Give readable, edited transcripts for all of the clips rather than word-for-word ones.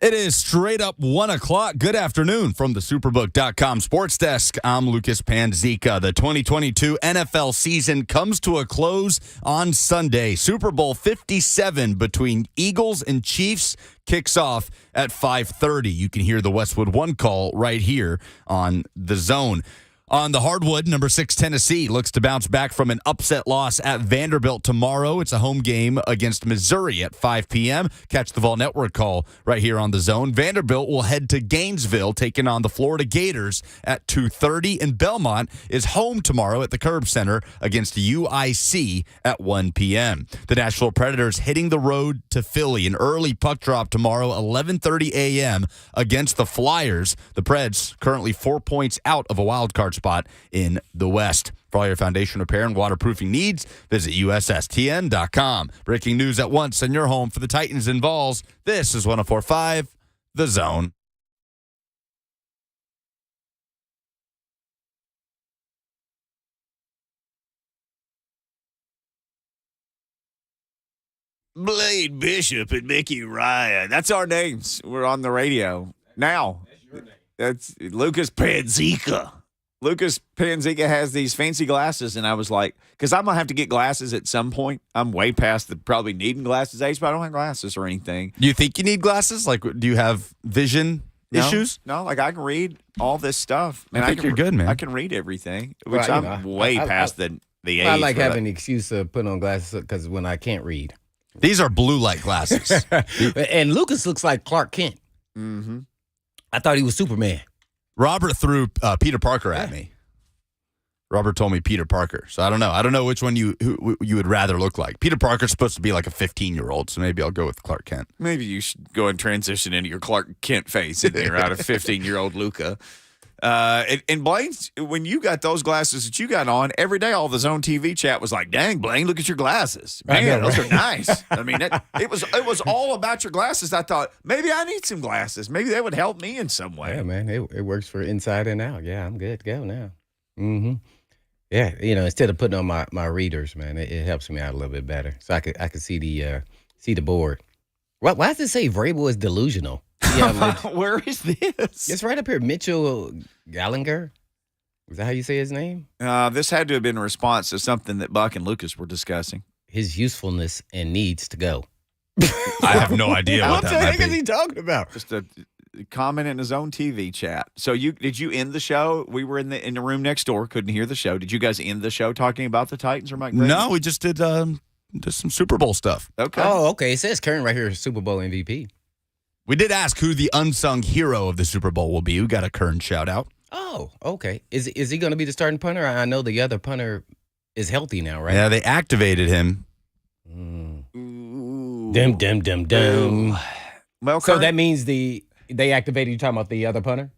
It is straight up 1 o'clock. Good afternoon from the Superbook.com Sports Desk. I'm Lucas Panzica. The 2022 NFL season comes to a close on Sunday. Super Bowl 57 between Eagles and Chiefs kicks off at 5:30. You can hear the Westwood One call right here on The Zone. On the hardwood, number 6 Tennessee looks to bounce back from an upset loss at Vanderbilt tomorrow. It's a home game against Missouri at 5 p.m. Catch the Vol Network call right here on The Zone. Vanderbilt will head to Gainesville, taking on the Florida Gators at 2:30. And Belmont is home tomorrow at the Curb Center against UIC at 1 p.m. The Nashville Predators hitting the road to Philly. An early puck drop tomorrow, 11:30 a.m. against the Flyers. The Preds currently 4 points out of a wild card spot in the West. For all your foundation repair and waterproofing needs, visit USSTN.com. Breaking news at once in your home for the Titans and Vols. This is 104.5 The Zone. Blade Bishop and Mickey Ryan. That's our names. We're on the radio now. That's your name. That's Lucas Panzica. Lucas Panzica has these fancy glasses, and I was like, because I'm going to have to get glasses at some point. I'm way past the probably needing glasses age, but I don't have glasses or anything. Do you think you need glasses? Like, do you have vision issues? No, like I can read all this stuff. I think you're good, man. I can read everything, which I'm way past the age. I like having the excuse of putting on glasses because when I can't read. These are blue light glasses. And Lucas looks like Clark Kent. Mm-hmm. I thought he was Superman. Robert threw Peter Parker at me. Robert told me Peter Parker. So I don't know. I don't know which one you would rather look like. Peter Parker's supposed to be like a 15-year-old, so maybe I'll go with Clark Kent. Maybe you should go and transition into your Clark Kent face in there out of 15-year-old Luca. And Blaine, when you got those glasses that you got on, every day all the Zone TV chat was like, dang, Blaine, look at your glasses. Man, those are nice. I mean, it was all about your glasses. I thought, maybe I need some glasses. Maybe that would help me in some way. Yeah, man, it works for inside and out. Yeah, I'm good to go now. Mm-hmm. Yeah, instead of putting on my readers, man, it helps me out a little bit better. So I could see the board. Why does it say Vrabel is delusional? Yeah, where is this? It's right up here. Mitchell Gallagher. Is that how you say his name? This had to have been a response to something that Buck and Lucas were discussing. His usefulness and needs to go. I have no idea what that might be. What the heck is he talking about? Just a comment in his own TV chat. So did you end the show? We were in the room next door, couldn't hear the show. Did you guys end the show talking about the Titans or Mike Vrabel? No, we just did some Super Bowl stuff. Okay. Oh, okay. It says Kern right here, Super Bowl MVP. We did ask who the unsung hero of the Super Bowl will be. We got a Kern shout out. Oh, okay. Is he going to be the starting punter? I know the other punter is healthy now, right? Yeah, they activated him. Dum. Well, so that means they activated. You talking about the other punter?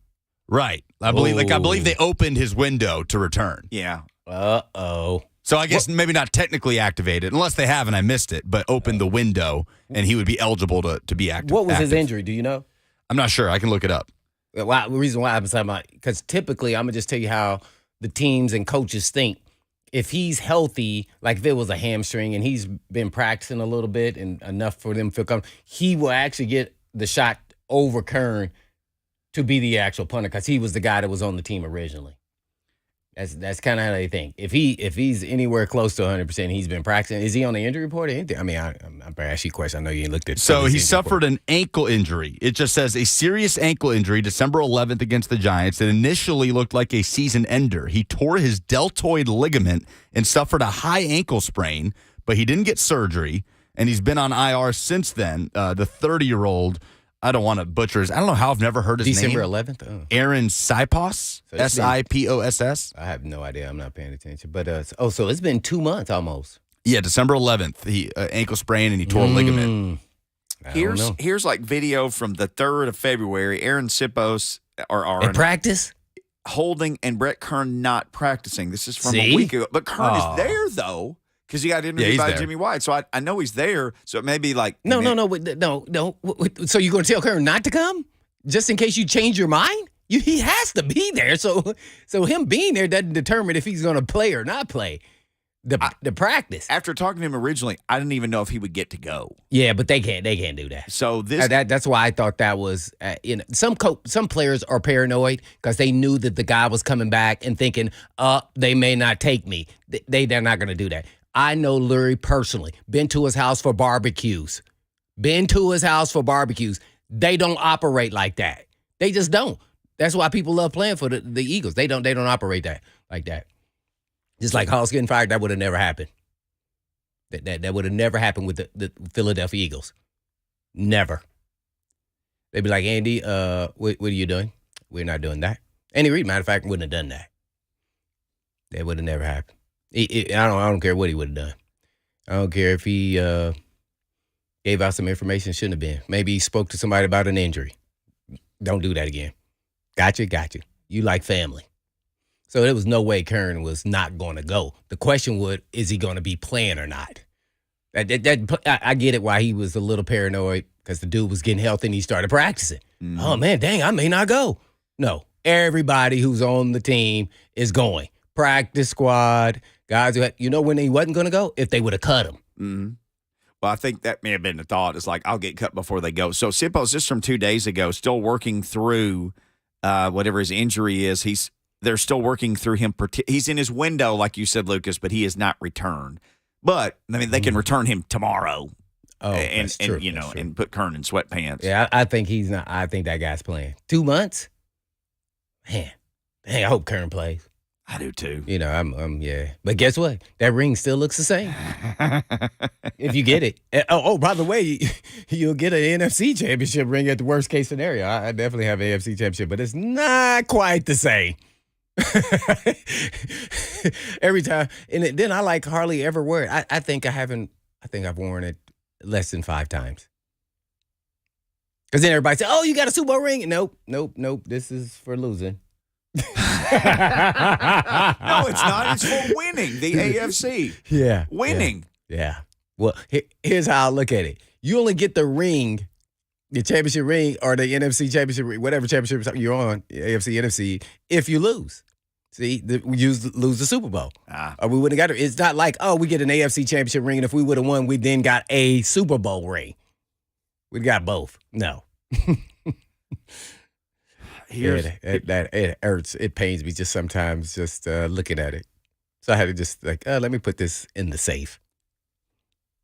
Right. I believe they opened his window to return. Yeah. Uh-oh. So I guess maybe not technically activated, unless they have and I missed it, but opened the window and he would be eligible to be active. What was his injury? Do you know? I'm not sure. I can look it up. The reason why I'm talking about, because typically, I'm going to just tell you how the teams and coaches think. If he's healthy, like if it was a hamstring and he's been practicing a little bit and enough for them to feel comfortable, he will actually get the shot over Kern to be the actual punter because he was the guy that was on the team originally. That's kind of how they think. If he's anywhere close to 100%, he's been practicing. Is he on the injury report or anything? I mean, I'm asking you a question. I know you ain't looked at. So he suffered an ankle injury. It just says a serious ankle injury December 11th against the Giants. It initially looked like a season ender. He tore his deltoid ligament and suffered a high ankle sprain, but he didn't get surgery, and he's been on IR since then. The 30-year-old. I don't want to butcher his. I don't know how I've never heard his December name. December 11th? Oh. Aaron Siposs? Siposs? I have no idea. I'm not paying attention. But, so it's been 2 months almost. Yeah, December 11th. He ankle sprain and he tore a ligament. Here's like video from the 3rd of February. Aaron Siposs in practice? Holding and Brett Kern not practicing. This is from a week ago. But Kern is there, though. Because he got interviewed by Jimmy White. So I know he's there. So it may be like. No. So you're going to tell Kern not to come? Just in case you change your mind? He has to be there. So him being there doesn't determine if he's going to play or not play. the practice. After talking to him originally, I didn't even know if he would get to go. Yeah, but they can't do that. So this That's why I thought that was some players are paranoid because they knew that the guy was coming back and thinking, they may not take me. They're not going to do that. I know Lurie personally. Been to his house for barbecues. They don't operate like that. They just don't. That's why people love playing for the Eagles. They don't operate like that. Just like Hall's getting fired, that would have never happened. That would have never happened with the Philadelphia Eagles. Never. They'd be like, Andy, what are you doing? We're not doing that. Andy Reid, matter of fact, wouldn't have done that. That would have never happened. I don't care what he would have done. I don't care if he gave out some information shouldn't have been. Maybe he spoke to somebody about an injury. Don't do that again. Got you. You like family. So there was no way Kern was not going to go. The question is he going to be playing or not? I get it why he was a little paranoid because the dude was getting healthy and he started practicing. Mm-hmm. Oh, man, dang, I may not go. No, everybody who's on the team is going. Practice squad, guys when he wasn't going to go? If they would have cut him. Mm-hmm. Well, I think that may have been the thought. It's like, I'll get cut before they go. So Sippo's just from 2 days ago, still working through whatever his injury is. They're still working through him. He's in his window, like you said, Lucas, but he has not returned. But, I mean, they can return him tomorrow. Oh, that's true. And put Kern in sweatpants. Yeah, I think he's not. I think that guy's playing. 2 months? Man, dang, I hope Kern plays. I do too. Yeah. But guess what? That ring still looks the same. If you get it. Oh, by the way, you'll get an NFC championship ring at the worst case scenario. I definitely have an AFC championship, but it's not quite the same. Every time. And then I like hardly ever wear it. I think I've worn it less than 5 times. Because then everybody says, oh, you got a Super Bowl ring? Nope. This is for losing. No, it's not. It's for winning the AFC. Yeah. Winning. Yeah. Well, here's how I look at it. You only get the ring, the championship ring, or the NFC championship ring, whatever championship you're on, AFC, NFC, if you lose. See, we lose the Super Bowl. Or we wouldn't have got it. It's not like, we get an AFC championship ring, and if we would have won, we then got a Super Bowl ring. We got both. No. It hurts. It pains me just sometimes just looking at it. So I had to just let me put this in the safe.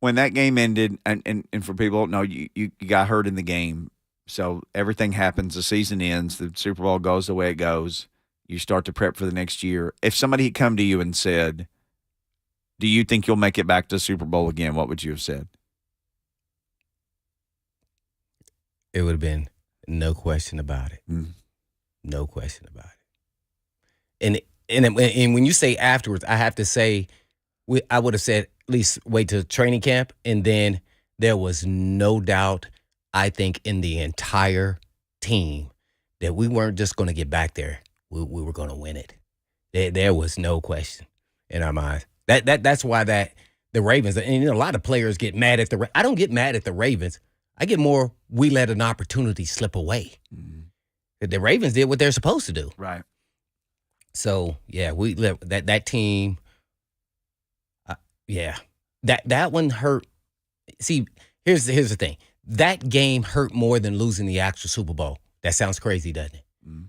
When that game ended, and for people who don't know, you got hurt in the game. So everything happens. The season ends. The Super Bowl goes the way it goes. You start to prep for the next year. If somebody had come to you and said, do you think you'll make it back to the Super Bowl again, what would you have said? It would have been no question about it. No question about it. And when you say afterwards, I have to say, I would have said at least wait till training camp, and then there was no doubt, I think, in the entire team that we weren't just going to get back there. We were going to win it. There was no question in our minds. That's why the Ravens, and a lot of players get mad at I don't get mad at the Ravens. I get more, we let an opportunity slip away. Mm-hmm. The Ravens did what they're supposed to do. Right. So, yeah, we let that team, that one hurt. See, here's the thing. That game hurt more than losing the actual Super Bowl. That sounds crazy, doesn't it? Mm-hmm.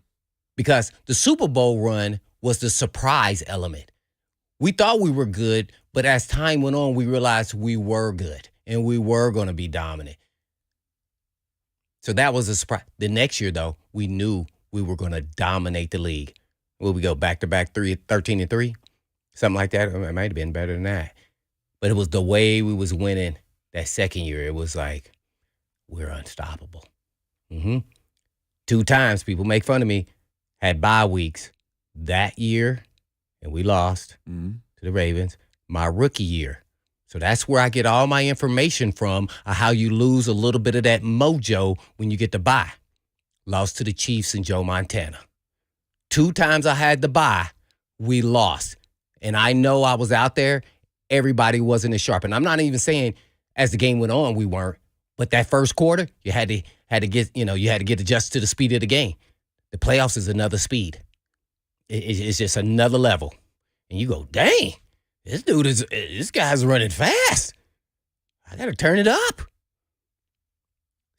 Because the Super Bowl run was the surprise element. We thought we were good, but as time went on, we realized we were good and we were going to be dominant. So that was a surprise. The next year, though, we knew we were going to dominate the league. Will we go back-to-back 13-3? Something like that. It might have been better than that. But it was the way we was winning that second year. It was like, we're unstoppable. Mm-hmm. 2 times, people make fun of me, had bye weeks that year, and we lost to the Ravens. My rookie year. So that's where I get all my information from, how you lose a little bit of that mojo when you get the bye. Lost to the Chiefs and Joe Montana. 2 times I had the bye, we lost. And I know I was out there, everybody wasn't as sharp. And I'm not even saying as the game went on, we weren't. But that first quarter, you had to get adjusted to the speed of the game. The playoffs is another speed. It's just another level. And you go, dang. this guy's running fast. I got to turn it up.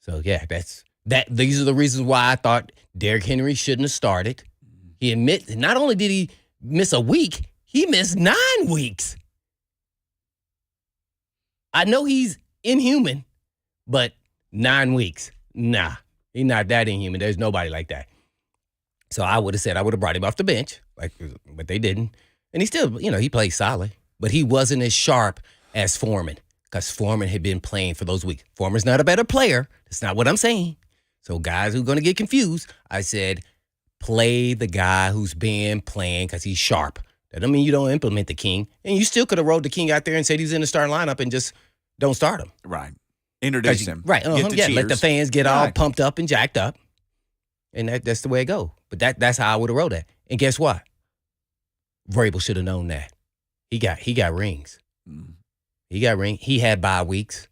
So, yeah, these are the reasons why I thought Derrick Henry shouldn't have started. Not only did he miss a week, he missed 9 weeks. I know he's inhuman, but 9 weeks, nah, he's not that inhuman. There's nobody like that. So I would have brought him off the bench, but they didn't. And he still, he played solid, but he wasn't as sharp as Foreman because Foreman had been playing for those weeks. Foreman's not a better player. That's not what I'm saying. So guys who are going to get confused, I said, play the guy who's been playing because he's sharp. That doesn't mean you don't implement the king. And you still could have rolled the king out there and said he's in the starting lineup and just don't start him. Right. Introduce him. Right. Let the fans get all pumped up and jacked up. And that's the way it goes. But that's how I would have rolled that. And guess what? Vrabel should have known that. He got rings. He got rings. He had bye weeks.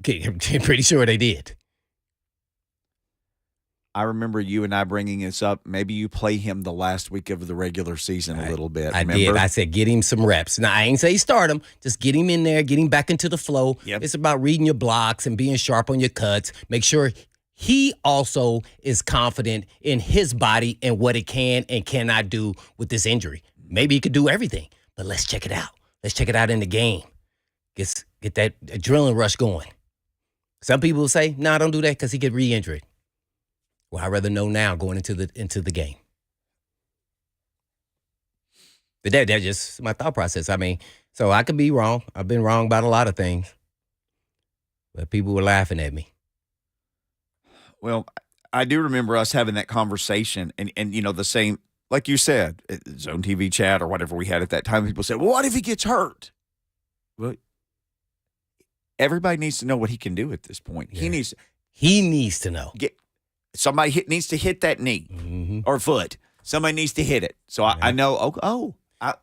I'm pretty sure they did. I remember you and I bringing this up. Maybe you play him the last week of the regular season a little bit. I did. I said, get him some reps. Now, I ain't say start him. Just get him in there, get him back into the flow. Yep. It's about reading your blocks and being sharp on your cuts. Make sure he also is confident in his body and what it can and cannot do with this injury. Maybe he could do everything, but let's check it out. Let's check it out in the game. Get that adrenaline rush going. Some people will say, no, don't do that because he get re-injured. Well, I'd rather know now going into the game. But that's just my thought process. I mean, so I could be wrong. I've been wrong about a lot of things. But people were laughing at me. Well, I do remember us having that conversation and the same, like you said, Zone TV chat or whatever we had at that time. People said, well, what if he gets hurt? Well, everybody needs to know what he can do at this point. Yeah. He needs to know. Somebody needs to hit that knee or foot. Somebody needs to hit it. So I know,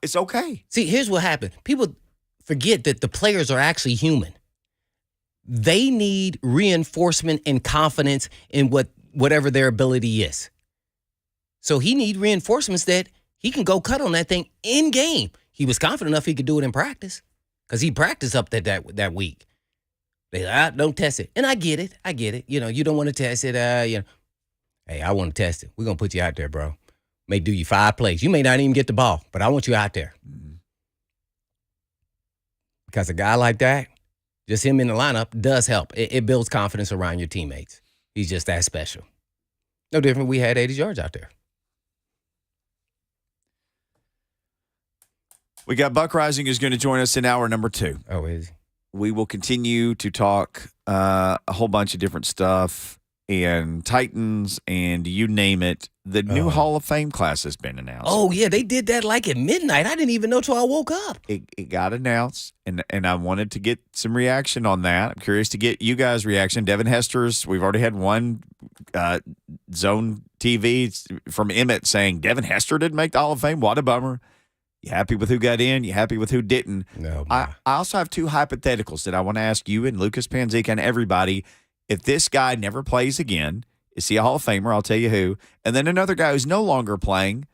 it's okay. See, here's what happened. People forget that the players are actually human. They need reinforcement and confidence in whatever their ability is. So he need reinforcements that he can go cut on that thing in game. He was confident enough he could do it in practice because he practiced up that week. They don't test it. And I get it. You don't want to test it. Hey, I want to test it. We're going to put you out there, bro. May do you 5 plays. You may not even get the ball, but I want you out there. Because a guy like that, just him in the lineup does help. It builds confidence around your teammates. He's just that special. No different. We had 80 yards out there. We got Buck Reising who's going to join us in hour number 2. Oh, is he? We will continue to talk a whole bunch of different stuff and Titans and you name it. The new Hall of Fame class has been announced. Oh, yeah. They did that like at midnight. I didn't even know till I woke up. It got announced, and I wanted to get some reaction on that. I'm curious to get you guys' reaction. Devin Hester's, we've already had one Zone TV from Emmett saying, Devin Hester didn't make the Hall of Fame. What a bummer. You happy with who got in? You happy with who didn't? No. I also have 2 hypotheticals that I want to ask you and Lucas Panzica and everybody. If this guy never plays again, is he a Hall of Famer? I'll tell you who. And then another guy who's no longer playing.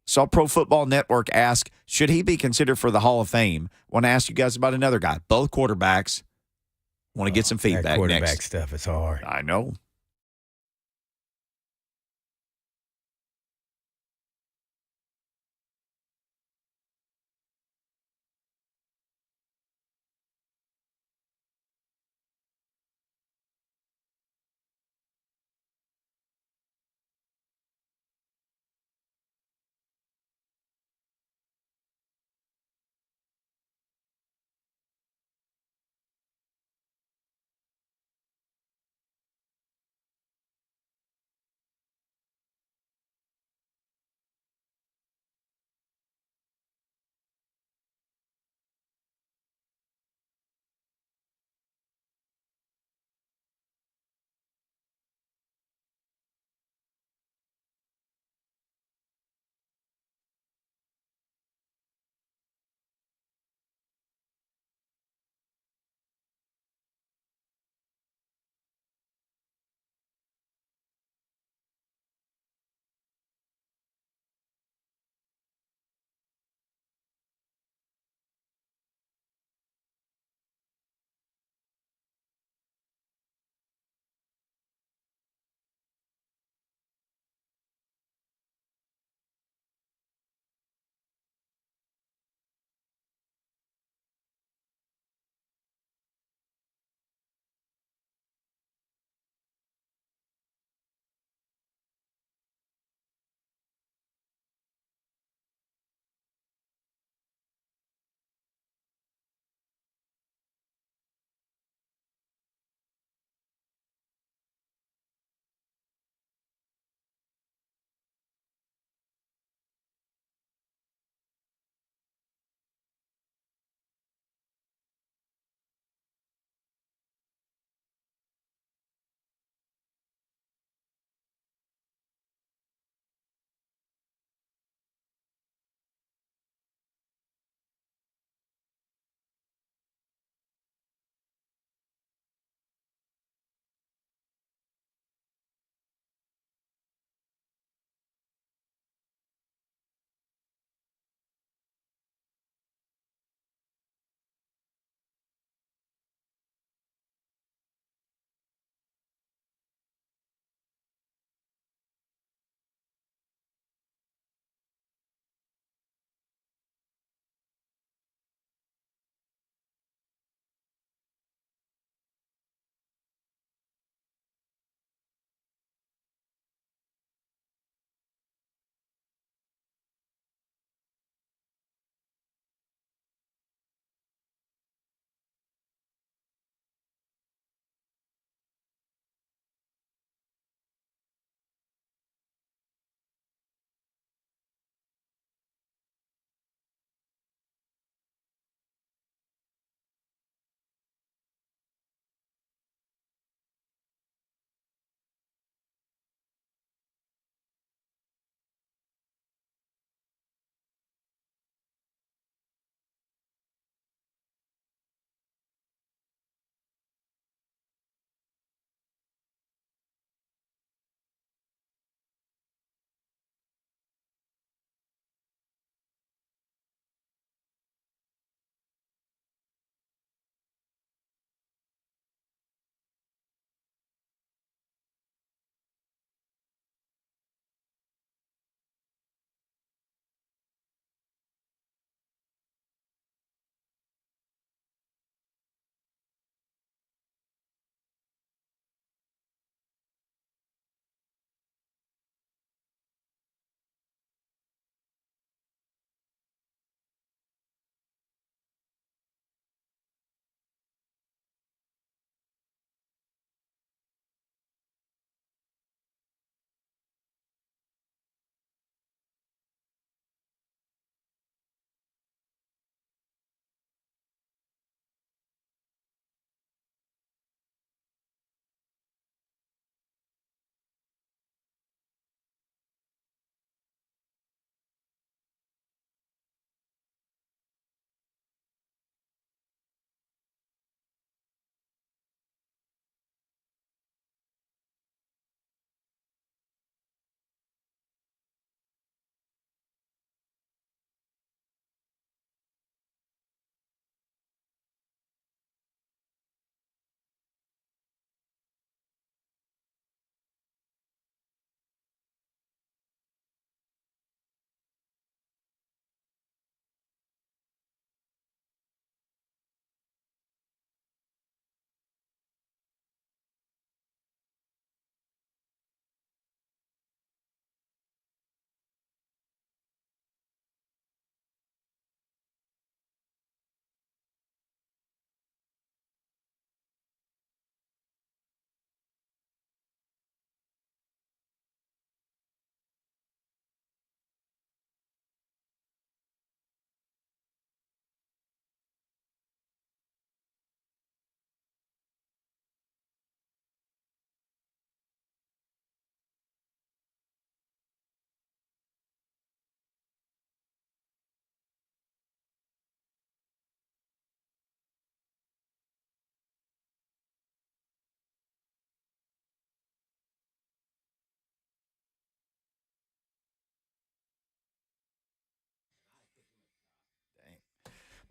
Saw Pro Football Network ask, should he be considered for the Hall of Fame? Want to ask you guys about another guy. Both quarterbacks. Want to get some feedback that quarterback next. stuff is hard. I know.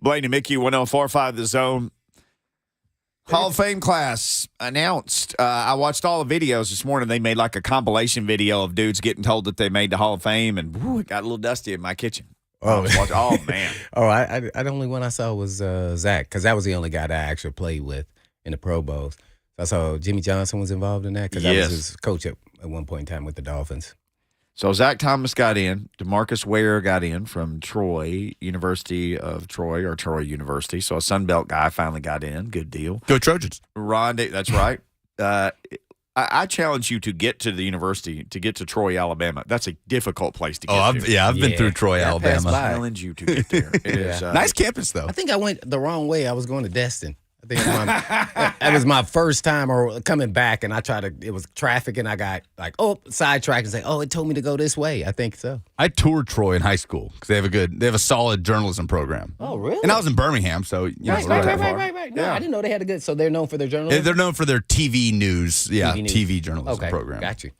Blaine and Mickey, 104.5 The Zone. Hall of Fame class announced. I watched all the videos this morning. They made like a compilation video of dudes getting told that they made the Hall of Fame, and it got a little dusty in my kitchen. Oh, Man. I the only one I saw was Zach, because that was the only guy that I actually played with in the Pro Bowls. I saw Jimmy Johnson was involved in that because I was his coach at one point in time with the Dolphins. So Zach Thomas got in. DeMarcus Ware got in from Troy, University of Troy, or Troy University. So a Sun Belt guy finally got in. Good deal. Go Trojans. Rondé, that's right. I challenge you to get to the university, to get to Troy, Alabama. That's a difficult place to get to. I've been through Troy, Alabama. I challenge you to get there. It is nice campus, though. I think I went the wrong way. I was going to Destin. I think that was my first time or coming back, and it was traffic, and I got sidetracked and say, it told me to go this way. I think so. I toured Troy in high school because they have a solid journalism program. Oh, really? And I was in Birmingham, so right. No, Yeah. I didn't know they had a good. So they're known for their journalism. They're known for their TV news, TV journalism program. Got you.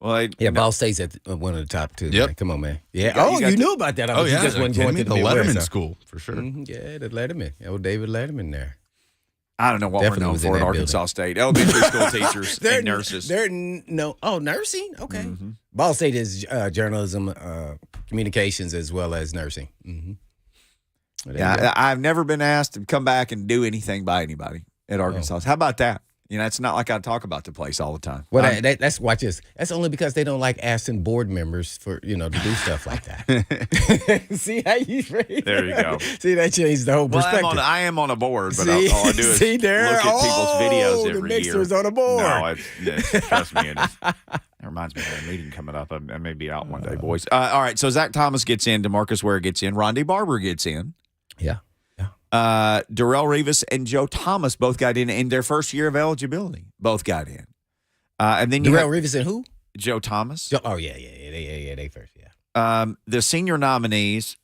Well, Ball State's at one of the top two. Yep. Man. Come on, man. Yeah. You knew about that. Oh, yeah. You just wasn't going to the Letterman school, for sure. Yeah, the Letterman. Old David Letterman there. I don't know what Definitely we're known was in for at that Arkansas State. Elementary school teachers and nurses. Nursing? Okay. Mm-hmm. Ball State is journalism, communications, as well as nursing. Mm-hmm. Yeah, I've never been asked to come back and do anything by anybody at Arkansas. How about that? It's not like I talk about the place all the time. Well, watch this. That's only because they don't like asking board members to do stuff like that. See how you phrase? There you go. See, that changed the whole perspective. I am on a board, but all I do is look at people's videos every the mixer's year. on a board. No, trust me. It reminds me of a meeting coming up. I may be out one day, boys. All right, so Zach Thomas gets in. DeMarcus Ware gets in. Rondé Barber gets in. Yeah. Darrelle Revis and Joe Thomas both got in their first year of eligibility. Both got in. And then Darrelle Revis and who? Joe Thomas. They first, yeah. The senior nominees,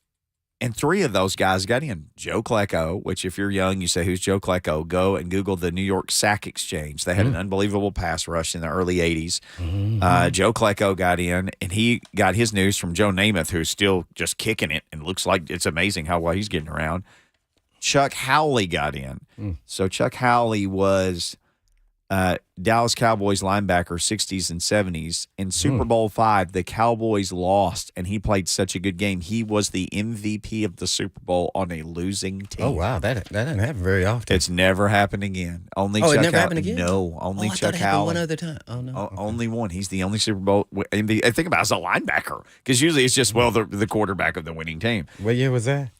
and three of those guys got in. Joe Klecko, which if you're young, you say, who's Joe Klecko? Go and Google the New York Sack Exchange. They had an unbelievable pass rush in the early 80s. Mm-hmm. Joe Klecko got in, and he got his news from Joe Namath, who's still just kicking it, and looks like it's amazing how well he's getting around. Chuck Howley got in. So Chuck Howley was Dallas Cowboys linebacker, 60s and 70s. In Super Bowl V, the Cowboys lost, and he played such a good game. He was the MVP of the Super Bowl on a losing team. Oh, wow. That doesn't happen very often. It's never happened again. Only Chuck it never happened again? No, only I Chuck thought it happened Howley. one other time. Oh, no. Only one. He's the only Super Bowl MVP. I think about it as a linebacker, because usually it's just, the quarterback of the winning team. What year was that?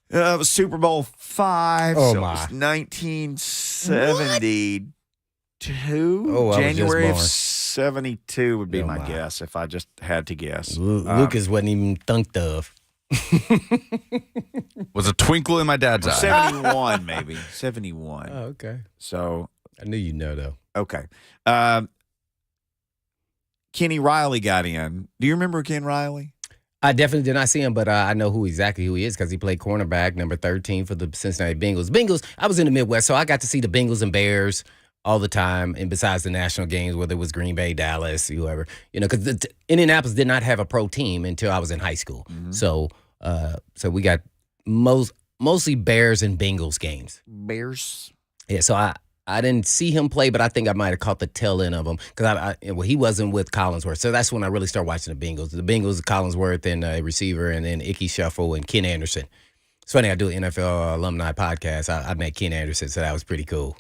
It was Super Bowl V. Oh, so my. It was 1972. Oh, I was January of just 72 would be Oh, my my. guess if I just had to guess. Lucas wasn't even thunked of. Was a twinkle in my dad's eye. 71, maybe. 71. Oh, okay. So, I knew though. okay. Kenny Riley got in. Do you remember Ken Riley? I definitely did not see him, but I know exactly who he is because he played cornerback, number 13 for the Cincinnati Bengals. I was in the Midwest, so I got to see the Bengals and Bears all the time, and besides the national games, whether it was Green Bay, Dallas, whoever, because Indianapolis did not have a pro team until I was in high school. Mm-hmm. So we got mostly Bears and Bengals games. Bears? Yeah, so I didn't see him play, but I think I might have caught the tail end of him because he wasn't with Collinsworth. So that's when I really started watching the Bengals. The Bengals, Collinsworth and a receiver, and then Ickey Shuffle and Ken Anderson. It's funny, I do an NFL alumni podcast. I met Ken Anderson, so that was pretty cool.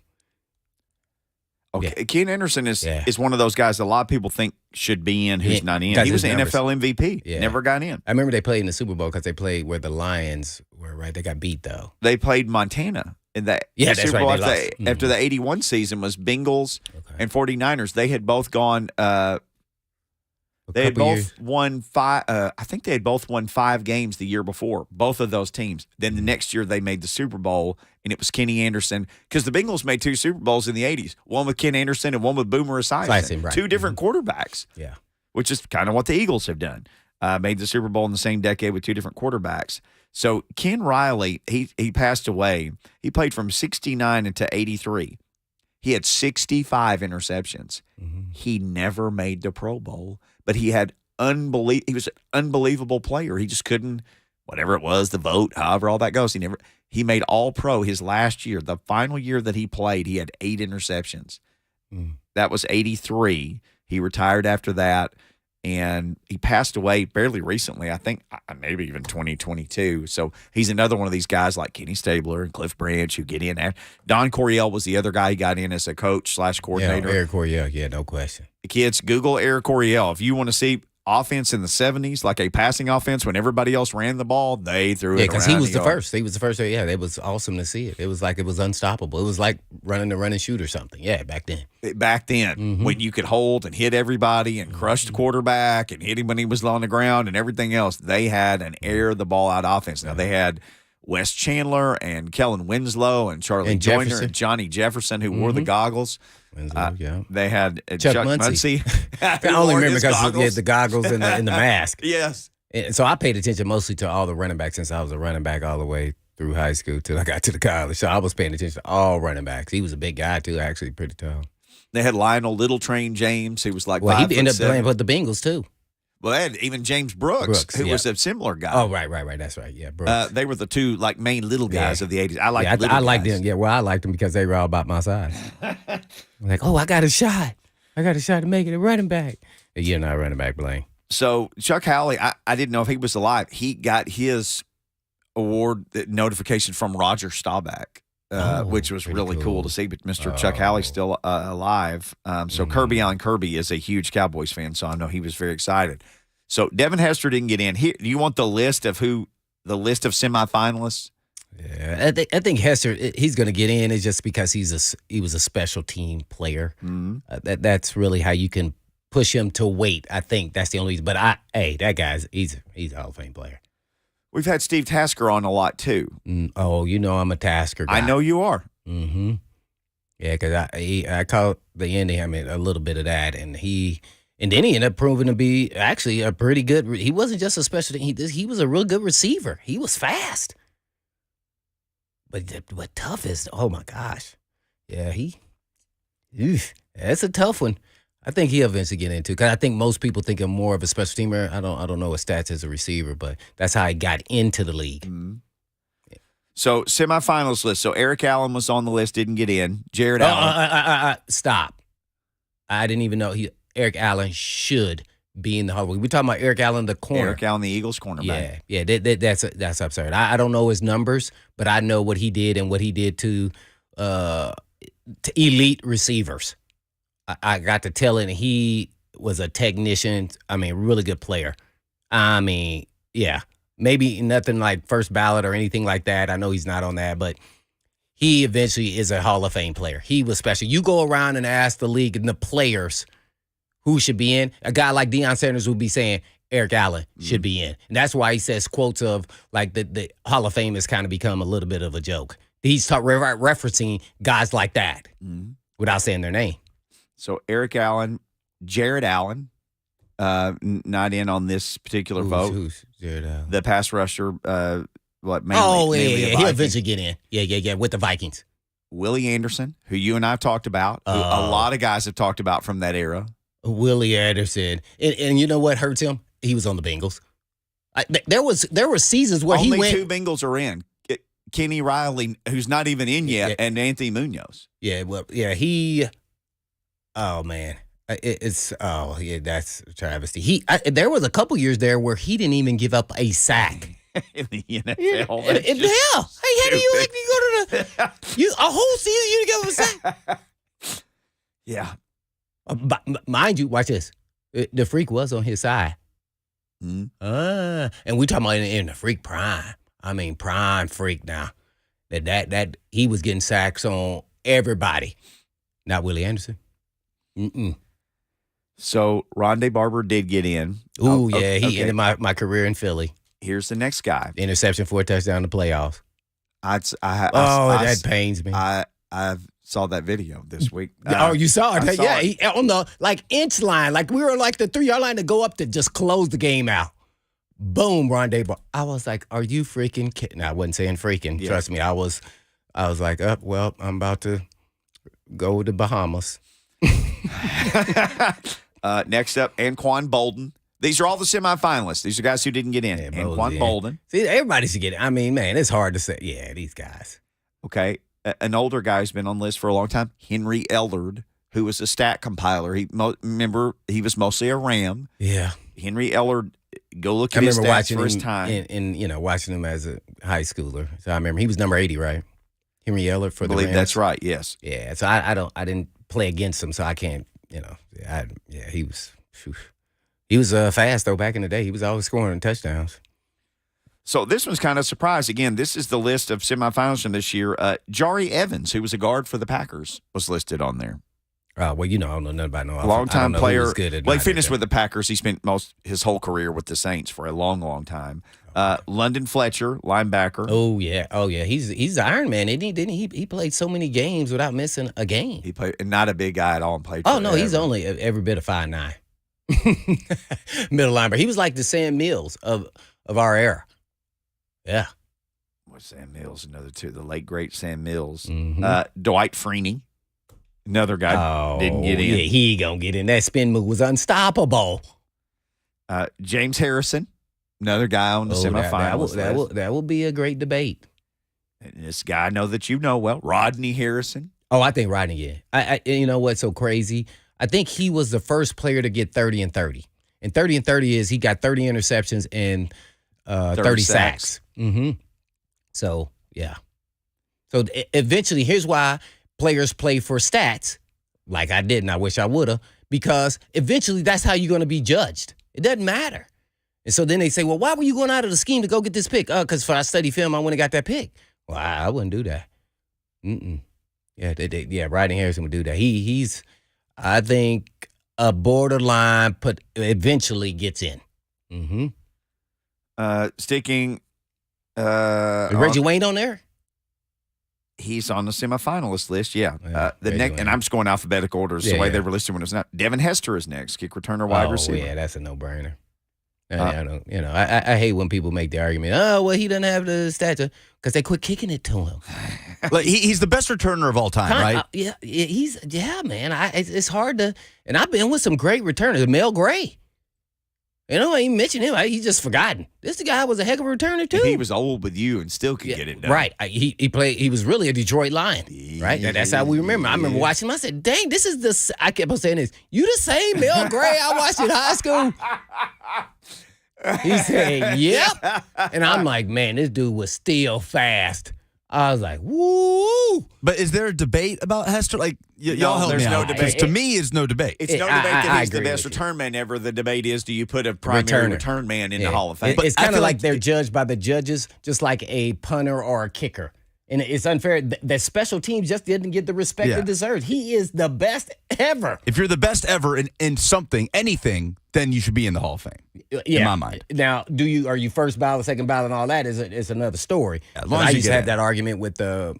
Okay, Yeah. Ken Anderson is one of those guys that a lot of people think should be in who's not in. He was an NFL MVP. Yeah. Never got in. I remember they played in the Super Bowl because they played where the Lions were, right? They got beat, though. They played Montana. In that that's Super Bowl right. after the 81 season was Bengals and 49ers. They had both gone they had both won 5 I think they had both won 5 games the year before, both of those teams. Then the next year they made the Super Bowl, and it was Kenny Anderson, because the Bengals made 2 Super Bowls in the 80s, one with Ken Anderson and one with Boomer Esiason. Right. 2 different quarterbacks. Yeah. Which is kind of what the Eagles have done. Made the Super Bowl in the same decade with 2 different quarterbacks. So Ken Riley, he passed away. He played from 69 to 83. He had 65 interceptions. Mm-hmm. He never made the Pro Bowl, but he had he was an unbelievable player. He just couldn't whatever it was, the vote, however all that goes. He made All-Pro his last year. The final year that he played, he had 8 interceptions. That was 83. He retired after that, and he passed away fairly recently, I think maybe even 2022. So he's another one of these guys like Kenny Stabler and Cliff Branch who get in there. Don Coryell was the other guy he got in as a coach/coordinator. Yeah, Eric Coryell, yeah, no question. Kids, Google Eric Coryell. If you want to see offense in the 70s, like a passing offense when everybody else ran the ball, they threw it around. Yeah, because he was the first. He was the first. Yeah, it was awesome to see it. It was like it was unstoppable. It was like running the run and shoot or something. Yeah, back then. When you could hold and hit everybody and crush the quarterback and hit him when he was on the ground and everything else, they had an air the ball out offense. Now, they had Wes Chandler and Kellen Winslow and Charlie Joyner and Johnny Jefferson who wore the goggles. They had Chuck Muncie. I only remember because he had the goggles and the mask. Yes. And so I paid attention mostly to all the running backs since I was a running back all the way through high school till I got to the college. So I was paying attention to all running backs. He was a big guy, too, actually pretty tall. They had Lionel Little Train James. He was like he ended up playing with the Bengals, too. Well, they had even James Brooks who was a similar guy. Oh, right. That's right. Yeah, Brooks. They were the two like main little guys of the 80s. I liked them. Yeah, well, I liked them because they were all about my size. Like, oh, I got a shot. I got a shot to make it a running back. You're not a running back, Blaine. So Chuck Howley, I didn't know if he was alive. He got his award notification from Roger Staubach, which was really cool to see. But Mr. Chuck Howley's still alive. So Kirby on Kirby is a huge Cowboys fan, so I know he was very excited. So Devin Hester didn't get in. Here, do you want the list of semifinalists? Yeah, I think Hester, he's going to get in. It's just because he was a special team player. That's really how you can push him to weight. I think that's the only reason. But that guy's he's a Hall of Fame player. We've had Steve Tasker on a lot too. I'm a Tasker guy. I know you are. Mm-hmm. Yeah, because I caught the ending. I mean, a little bit of that, and then he ended up proving to be actually a pretty good. He wasn't just a special. He was a real good receiver. He was fast. But what tough is? Oh my gosh, yeah, that's a tough one. I think he'll eventually get into because I think most people think him more of a special teamer. I don't know his stats as a receiver, but that's how he got into the league. Mm-hmm. Yeah. So semifinals list. So Eric Allen was on the list, didn't get in. Jared Allen. Stop. I didn't even know Eric Allen should be in the Hall. We're talking about Eric Allen, the corner. Eric Allen, the Eagles cornerback. Yeah. That's absurd. I don't know his numbers, but I know what he did and what he did to elite receivers. I got to tell it, and he was a technician. I mean, really good player. I mean, yeah, maybe nothing like first ballot or anything like that. I know he's not on that, but he eventually is a Hall of Fame player. He was special. You go around and ask the league and the players who should be in. A guy like Deion Sanders would be saying Eric Allen should be in. And that's why he says quotes of like the Hall of Fame has kind of become a little bit of a joke. He's referencing guys like that without saying their name. So Eric Allen, Jared Allen, not in on this particular vote. Who's Jared Allen? The pass rusher, mainly he'll eventually get in. Yeah, with the Vikings. Willie Anderson, who you and I have talked about, who a lot of guys have talked about from that era. Willie Anderson. And you know what hurts him? He was on the Bengals. There were seasons where Only he went. Two Bengals are in. Kenny Riley, who's not even in yet, and Anthony Munoz. Yeah, well, yeah, oh, man. That's a travesty. There was a couple years there where he didn't even give up a sack. In the NFL. Hey, how do you like you go to a whole season you didn't give up a sack? Yeah. Mind you, watch this. The freak was on his side. And we talking about in the freak prime. I mean, prime freak now. That he was getting sacks on everybody. Not Willie Anderson. So Rondé Barber did get in. He ended my career in Philly. Here's the next guy. Interception for a touchdown in the playoffs. That pains me. I saw that video this week. You saw it? Yeah, he, on the inch line, we were the 3-yard line to go up to just close the game out. Boom, Rondé Barber. I was like, "Are you freaking kidding?" I wasn't saying freaking. Yeah. Trust me, I was like, well, I'm about to go to Bahamas. Next up, Anquan Bolden. These are all the semifinalists. These are guys who didn't get in. Yeah, Anquan Bolden. See, everybody should get it. I mean, man, it's hard to say. Yeah, these guys. Okay. An older guy who's been on the list for a long time, Henry Ellard, who was a stat compiler. Remember, he was mostly a Ram. Yeah. Henry Ellard, go look at his stats for his time. In watching him as a high schooler. So I remember he was number 80, right? Henry Ellard for the Rams. I believe that's right, yes. Yeah, so I didn't play against him, so I can't, he was fast, though, back in the day. He was always scoring touchdowns. So this one's kind of a surprise. Again, this is the list of semifinals from this year. Jari Evans, who was a guard for the Packers, was listed on there. Well, I don't know nothing about no. Long-time player. Good Well, he finished with the Packers. He spent his whole career with the Saints for a long, long time. London Fletcher, linebacker. Oh yeah. He's Iron Man, isn't he? Didn't he? He played so many games without missing a game. He played, and not a big guy at all, and played. Oh no, he's only every bit of 5'9". Middle linebacker. He was like the Sam Mills of our era. Yeah. Sam Mills, another two, the late great Sam Mills. Mm-hmm. Dwight Freeney, another guy didn't get in. Yeah, he gonna get in. That spin move was unstoppable. James Harrison, another guy on the semifinals. That will be a great debate. And this guy I know that you know well, Rodney Harrison. Oh, I think Rodney, yeah. I you know what's so crazy? I think he was the first player to get 30 and 30. And 30 and 30 is he got 30 interceptions and 30 sacks. Mm-hmm. So, yeah. So eventually, here's why players play for stats, like I did, and I wish I would have, because eventually that's how you're going to be judged. It doesn't matter. And so then they say, well, why were you going out of the scheme to go get this pick? Because for I study film, I went and got that pick. Well, I wouldn't do that. Yeah, Rodney Harrison would do that. He's, I think, a borderline, but eventually gets in. Mm-hmm. Sticking. Reggie Wayne on there? He's on the semifinalist list, yeah. The Reggie next, Wayne. and I'm just going alphabetical order. The way they were listed when it was not. Devin Hester is next, kick returner, wide receiver. Yeah, that's a no-brainer. I hate when people make the argument, oh, well, he doesn't have the stature, because they quit kicking it to him. Like he's the best returner of all time, right? Man. It's hard to, and I've been with some great returners. Mel Gray. I ain't mentioned him. He's just forgotten. This guy was a heck of a returner, too. And he was old with you and still could get it done. Right. He played. He was really a Detroit Lion, right? That's how we remember. I remember watching him. I said, dang, this is the, I kept on saying this, you the same Mel Gray I watched in high school? He said, yep. And I'm like, man, this dude was still fast. I was like, woo. But is there a debate about Hester? Like, y'all help me out. Because to me, it's no debate. It's no debate that he's the best return man ever. The debate is, do you put a primary return man in the Hall of Fame? It's kind of like they're judged by the judges, just like a punter or a kicker. And it's unfair. The special teams just didn't get the respect it deserves. He is the best ever. If you're the best ever in something, anything, then you should be in the Hall of Fame. In my mind. Now, are you first ballot, second ballot, and all that is another story. As long as I you used get to have in. that argument with who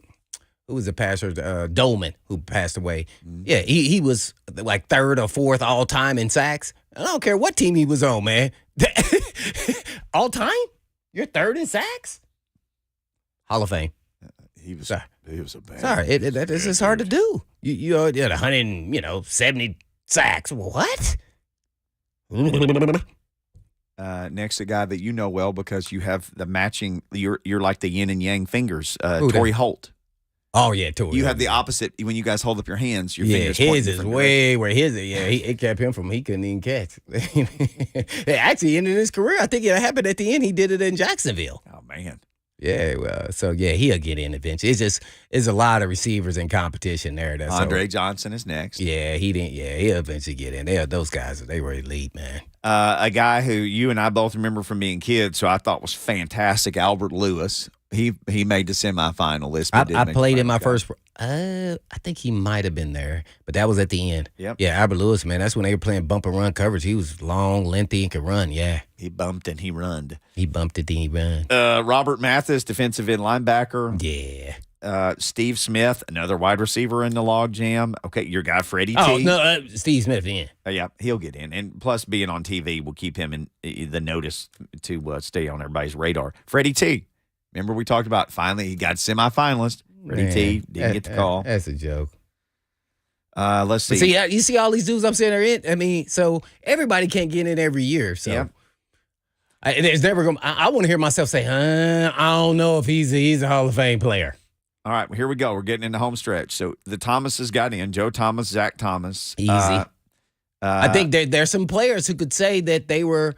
was the passer? Dolman, who passed away. Yeah, he was like third or fourth all time in sacks. I don't care what team he was on, man. All time? You're third in sacks? Hall of Fame. He was a bad. Sorry, it's just hard to do. You had 170 sacks. What? Next, a guy that you know well because you have the matching. You're like the yin and yang fingers. Torrey Holt. Oh yeah, Torrey. You have the opposite when you guys hold up your hands. Your fingers. His is way where his. Yeah, it kept him from. He couldn't even catch. It actually ended his career. I think it happened at the end. He did it in Jacksonville. Oh man. Yeah, well, so yeah, he'll get in eventually. It's a lot of receivers in competition there. Andre Johnson is next. Yeah, he'll eventually get in. Those guys, they were elite, man. A guy who you and I both remember from being kids, so I thought was fantastic, Albert Lewis. He made the semifinal list. I played in my first. I think he might have been there, but that was at the end. Yep. Yeah, Albert Lewis, man. That's when they were playing bump and run coverage. He was long, lengthy, and could run. Yeah. He bumped and he runned. He bumped it, then he run. Robert Mathis, defensive end linebacker. Yeah. Steve Smith, another wide receiver in the log jam. Okay, your guy Freddie T. Oh no, Steve Smith in. Yeah, he'll get in, and plus being on TV will keep him in the notice to stay on everybody's radar. Freddie T. Remember we talked about finally he got semifinalist. Freddie T. Didn't get the call. That's a joke. Let's see. See, you see all these dudes I'm saying are in. I mean, so everybody can't get in every year. So Yeah. there's never going. I want to hear myself say, I don't know if he's a Hall of Fame player. All right, well, here we go. We're getting into home stretch. So the Thomases got in. Joe Thomas, Zach Thomas. Easy. I think there's some players who could say that they were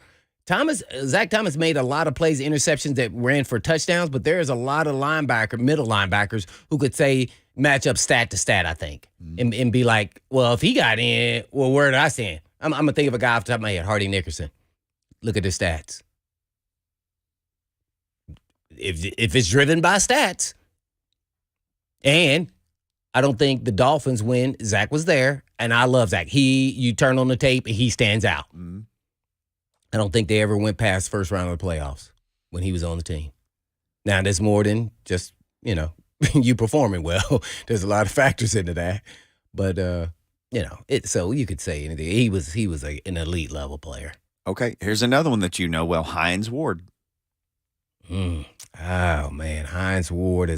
Zach Thomas made a lot of plays, interceptions that ran for touchdowns, but there's a lot of middle linebackers who could say match up stat to stat, I think, and be like, well, if he got in, well, where did I stand? I'm going to think of a guy off the top of my head, Hardy Nickerson. Look at his stats. If it's driven by stats, and I don't think the Dolphins win. Zach was there, and I love Zach. You turn on the tape, and he stands out. Mm-hmm. I don't think they ever went past first round of the playoffs when he was on the team. Now, there's more than just, you performing well. There's a lot of factors into that. But, so you could say anything. He was an elite level player. Okay, here's another one that you know well, Hines Ward. Oh, man, Hines Ward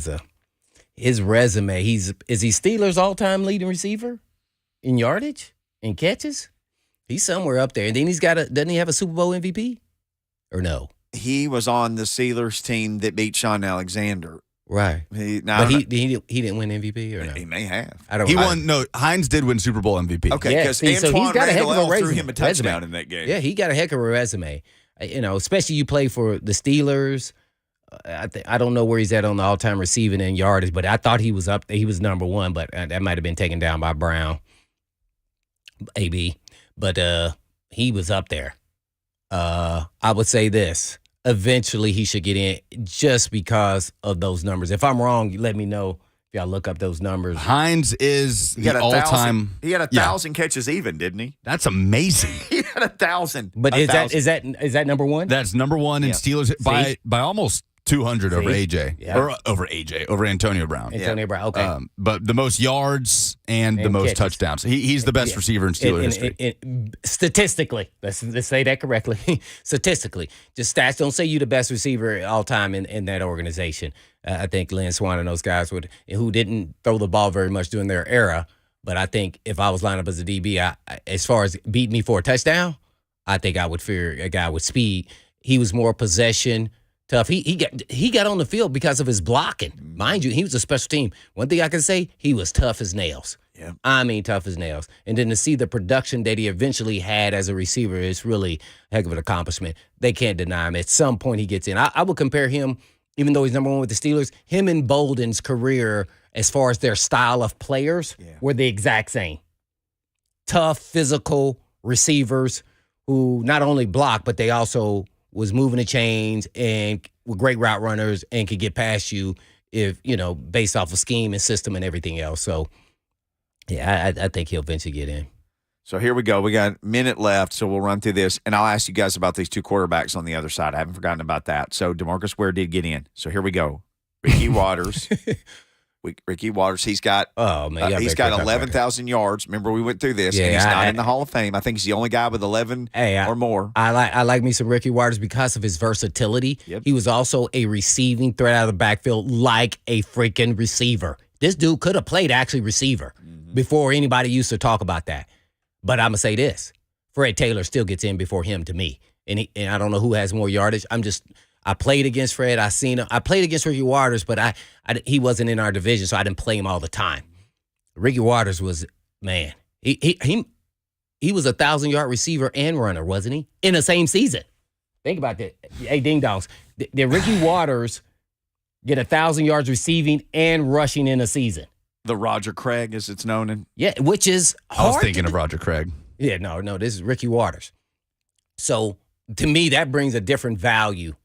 his resume. Is he Steelers' all-time leading receiver in yardage and catches? He's somewhere up there. And then doesn't he have a Super Bowl MVP? Or no? He was on the Steelers team that beat Sean Alexander. Right. He didn't win MVP or no? He may have. Hines did win Super Bowl MVP. Okay, because Antoine Randall threw him a touchdown in that game. Yeah, he got a heck of a resume. Especially you play for the Steelers. I don't know where he's at on the all-time receiving and yardage, but I thought he was up. He was number one, but that might have been taken down by Brown, AB. But he was up there. I would say this: eventually he should get in, just because of those numbers. If I'm wrong, let me know. If y'all look up those numbers. Hines is the all-time. He had 1,000 catches even, didn't he? That's amazing. He had 1,000. But is that number one? That's number one in Steelers by almost 200 over AJ. Yeah. Or over Antonio Brown. Antonio Brown, okay. But the most yards and the most catches. touchdowns. He's the best receiver in Steelers history. Statistically, let's say that correctly. Statistically, just stats don't say you the best receiver all time in that organization. I think Lynn Swann and those guys who didn't throw the ball very much during their era. But I think if I was lined up as a DB, as far as beat me for a touchdown, I think I would fear a guy with speed. He was more possession. Tough. He got on the field because of his blocking. Mind you, he was a special team. One thing I can say, he was tough as nails. Yeah. I mean, tough as nails. And then to see the production that he eventually had as a receiver is really a heck of an accomplishment. They can't deny him. At some point, he gets in. I would compare him, even though he's number one with the Steelers, him and Bolden's career as far as their style of players were the exact same. Tough, physical receivers who not only block, but they also was moving the chains and were great route runners and could get past you if, based off of scheme and system and everything else. So, yeah, I think he'll eventually get in. So here we go. We got a minute left, so we'll run through this. And I'll ask you guys about these two quarterbacks on the other side. I haven't forgotten about that. So DeMarcus Ware did get in. So here we go. Ricky Waters. Ricky Waters, he's got 11,000 yards. Remember, we went through this, and he's not in the Hall of Fame. I think he's the only guy with 11 or more. I like me some Ricky Waters because of his versatility. Yep. He was also a receiving threat out of the backfield like a freaking receiver. This dude could have played actually receiver before anybody used to talk about that. But I'm going to say this. Fred Taylor still gets in before him to me. And I don't know who has more yardage. I played against Fred. I seen him. I played against Ricky Waters, but he wasn't in our division, so I didn't play him all the time. Ricky Waters was, man, he was 1,000-yard receiver and runner, wasn't he? In the same season. Think about that. Hey, ding dongs. Did Ricky Waters get 1,000 yards receiving and rushing in a season? The Roger Craig, as it's known. Which is hard. I was thinking of Roger Craig. Yeah, no, this is Ricky Waters. So, to me, that brings a different value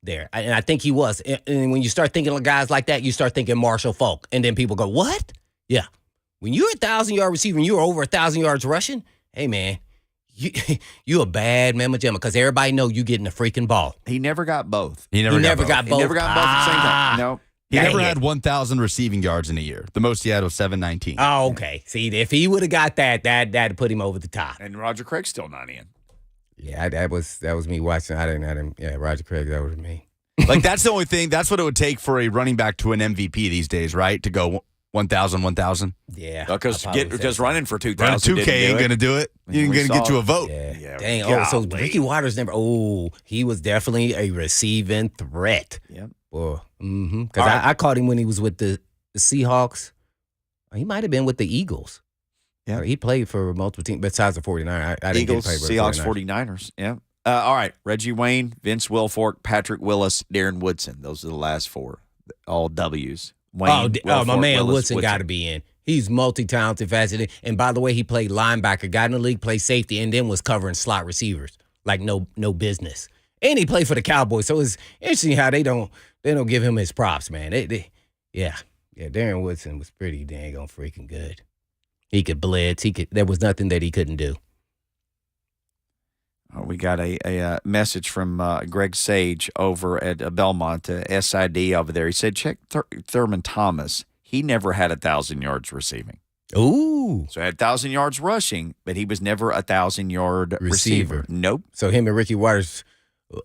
there. And I think he was. And when you start thinking of guys like that, you start thinking Marshall Faulk. And then people go, what? Yeah. When you're a 1,000-yard receiver and you're over 1,000 yards rushing, hey, man, you a bad mamma jamma because everybody know you getting the freaking ball. He never got both. He never got both. He never got both at the same time. No. He never had 1,000 receiving yards in a year. The most he had was 719. Oh, okay. See, if he would have got that'd put him over the top. And Roger Craig's still not in. Yeah, that was me watching. I didn't. Yeah, Roger Craig, that was me. Like, that's the only thing. That's what it would take for a running back to an MVP these days, right? To go 1,000, 1,000. Yeah. Because I'd probably say so. running for 2,000 Running 2K didn't do ain't it. going to do it. You ain't We going to get saw you a it. vote. Yeah. Yeah, Dang. Oh, so golly. Ricky Waters never. Oh, he was definitely a receiving threat. Yep. Because All right. I caught him when he was with the Seahawks. He might have been with the Eagles. Yeah. He played for multiple teams besides the 49ers. I didn't Eagles, get paid Seahawks, 49ers. Yeah. All right. Reggie Wayne, Vince Wilfork, Patrick Willis, Darren Woodson. Those are the last four. All W's. Wayne, Oh, my Wilfork, man Willis, Woodson got to be in. He's multi-talented, faceted. And by the way, he played linebacker, got in the league, played safety, and then was covering slot receivers like no business. And he played for the Cowboys, so it's interesting how they don't give him his props, man. Yeah. Darren Woodson was pretty dang on freaking good. He could blitz. There was nothing that he couldn't do. We got a message from Greg Sage over at Belmont, SID over there. He said, check Thurman Thomas. He never had 1,000 yards receiving. Ooh. So he had 1,000 yards rushing, but he was never a 1,000-yard receiver. Nope. So him and Ricky Waters,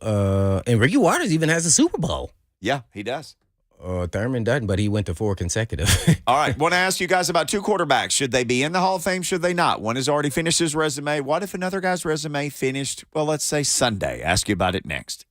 and Ricky Waters even has a Super Bowl. Yeah, he does. Thurman doesn't, but he went to 4 consecutive. All right. Want to ask you guys about 2 quarterbacks. Should they be in the Hall of Fame? Should they not? One has already finished his resume. What if another guy's resume finished, well, let's say Sunday? Ask you about it next.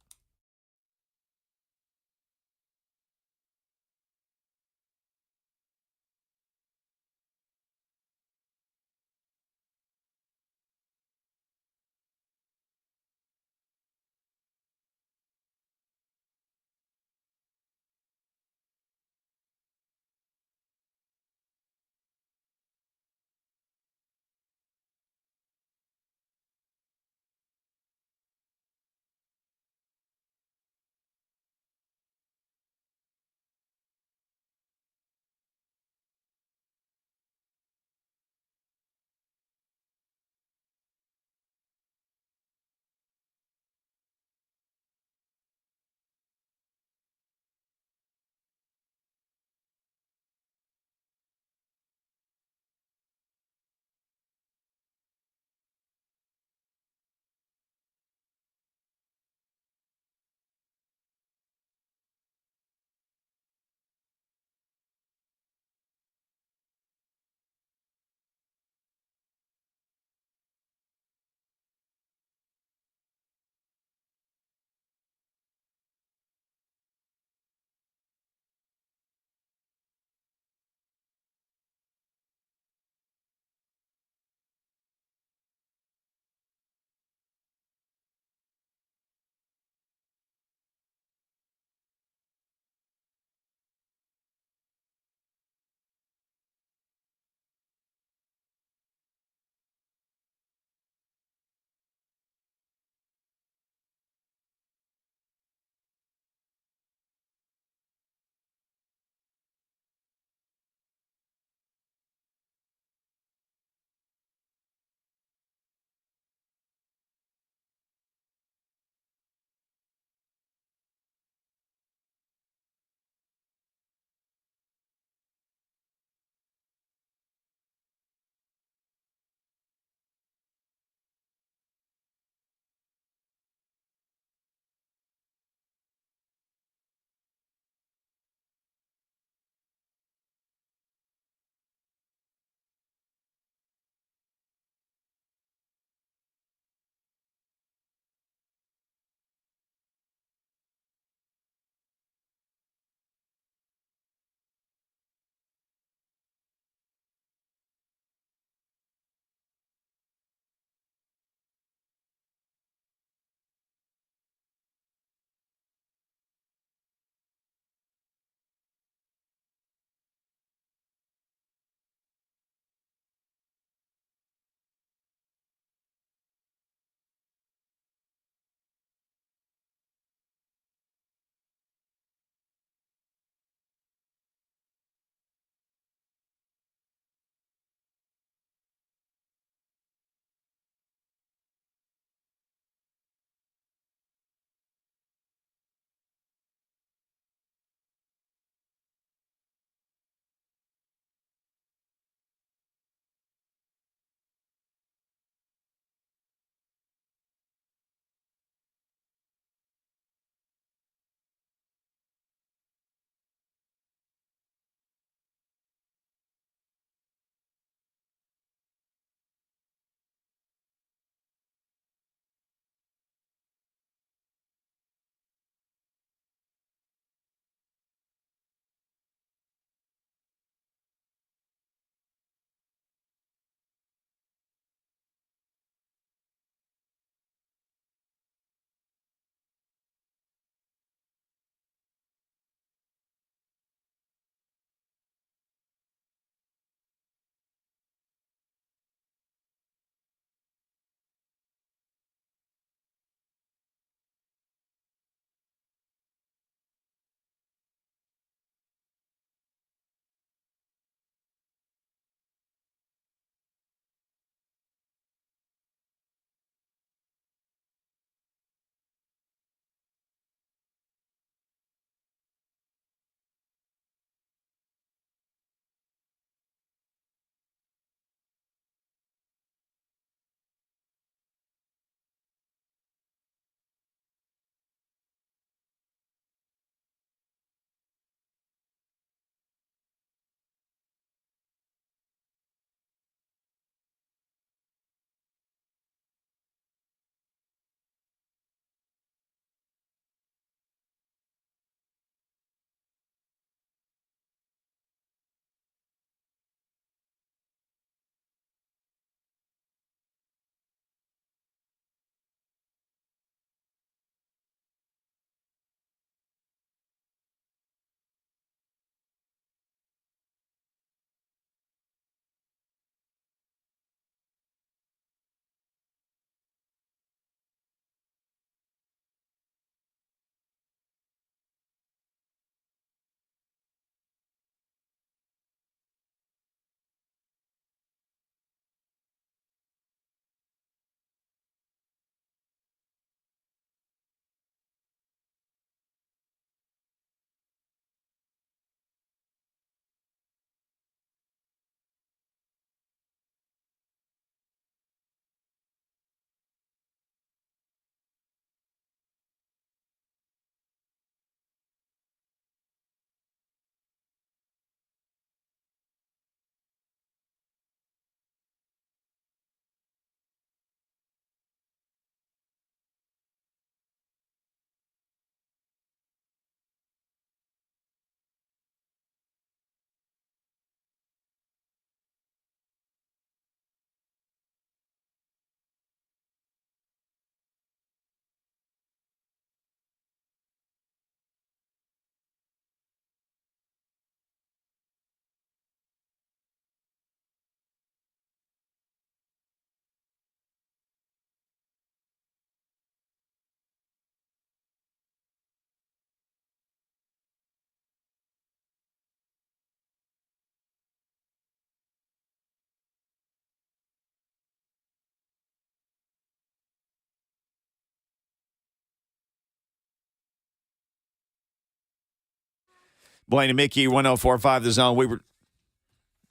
Blaine and Mickey, 104.5 The Zone. We were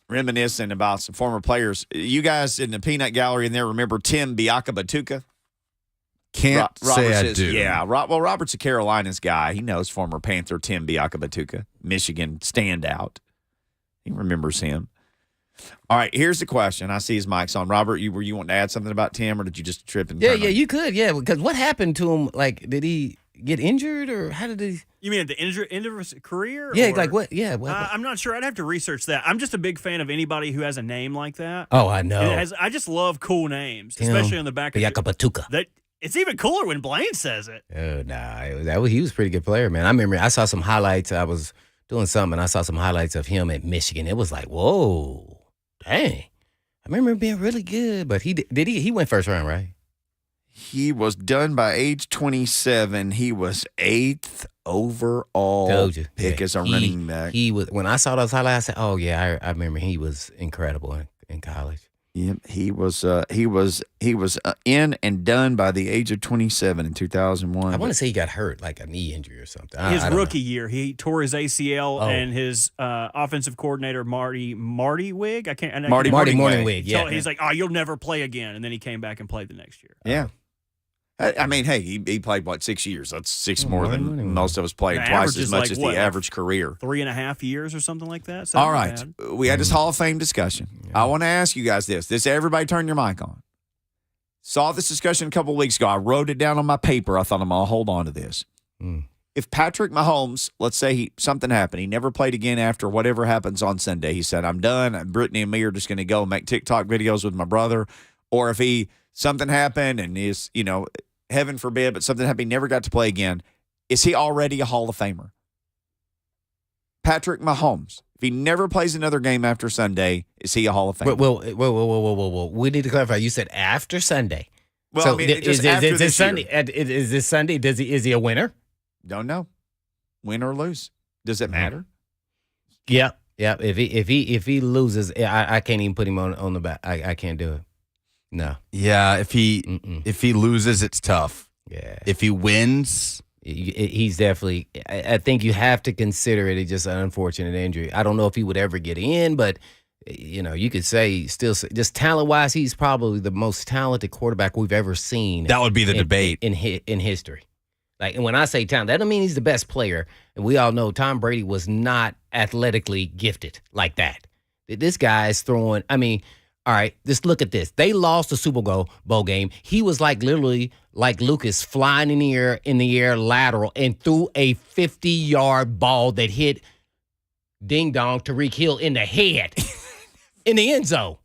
reminiscing about some former players. You guys in the peanut gallery in there remember Tim Biakabatuka? Can't say I do. Yeah. Robert's a Carolinas guy. He knows former Panther Tim Biakabatuka, Michigan standout. He remembers him. All right, here's the question. I see his mic's on. Robert, you want to add something about Tim, or did you just trip and turn on? You could, because what happened to him? Like, did he get injured, or how did he? You mean at the end of his career? Yeah, or? like what? Yeah, what? I'm not sure. I'd have to research that. I'm just a big fan of anybody who has a name like that. Oh, I know. I just love cool names, especially on the back of Biakabatuka. That it's even cooler when Blaine says it. Oh, nah, he was a pretty good player, man. I remember I saw some highlights. I was doing something, and I saw some highlights of him at Michigan. It was like, whoa, dang. I remember him being really good, but he went first round, right? He was done by age 27. He was 8th overall pick as a running back. He was, when I saw those highlights, I said, oh, yeah, I remember he was incredible in college. Yep, he was in and done by the age of 27 in 2001. I want to say he got hurt, like a knee injury or something. His rookie year, he tore his ACL, and his offensive coordinator Marty Wig. Marty Morningwig. Yeah, he's like, oh, you'll never play again, and then he came back and played the next year. Yeah. I mean, hey, he played, 6 years? That's 6 more than most of us played, twice as much as the average career. 3.5 years or something like that. All right. We had this Hall of Fame discussion. Yeah. I want to ask you guys this. Everybody turn your mic on. Saw this discussion a couple of weeks ago. I wrote it down on my paper. I thought I'm going to hold on to this. If Patrick Mahomes, let's say something happened, he never played again after whatever happens on Sunday. He said, I'm done. Brittany and me are just going to go make TikTok videos with my brother. Or if something happened and is, heaven forbid, but something happened, he never got to play again. Is he already a Hall of Famer? Patrick Mahomes, if he never plays another game after Sunday, is he a Hall of Famer? Whoa. We need to clarify. You said after Sunday. Well, so I mean, just after this Sunday? year. Is this Sunday? Is he a winner? Don't know. Win or lose. Does it matter? Yeah. If he loses, I can't even put him on the back. I can't do it. No. Yeah, if he loses, it's tough. Yeah. If he wins, he's definitely. I think you have to consider it just an unfortunate injury. I don't know if he would ever get in, but you could say still just talent wise, he's probably the most talented quarterback we've ever seen. That would be the debate in history. Like, and when I say talent, that doesn't mean he's the best player. And we all know Tom Brady was not athletically gifted like that. This guy is throwing. I mean. All right, just look at this. They lost the Super Bowl game. He was literally like Lucas, flying in the air lateral and threw a 50-yard ball that hit Ding Dong Tariq Hill in the head in the end zone.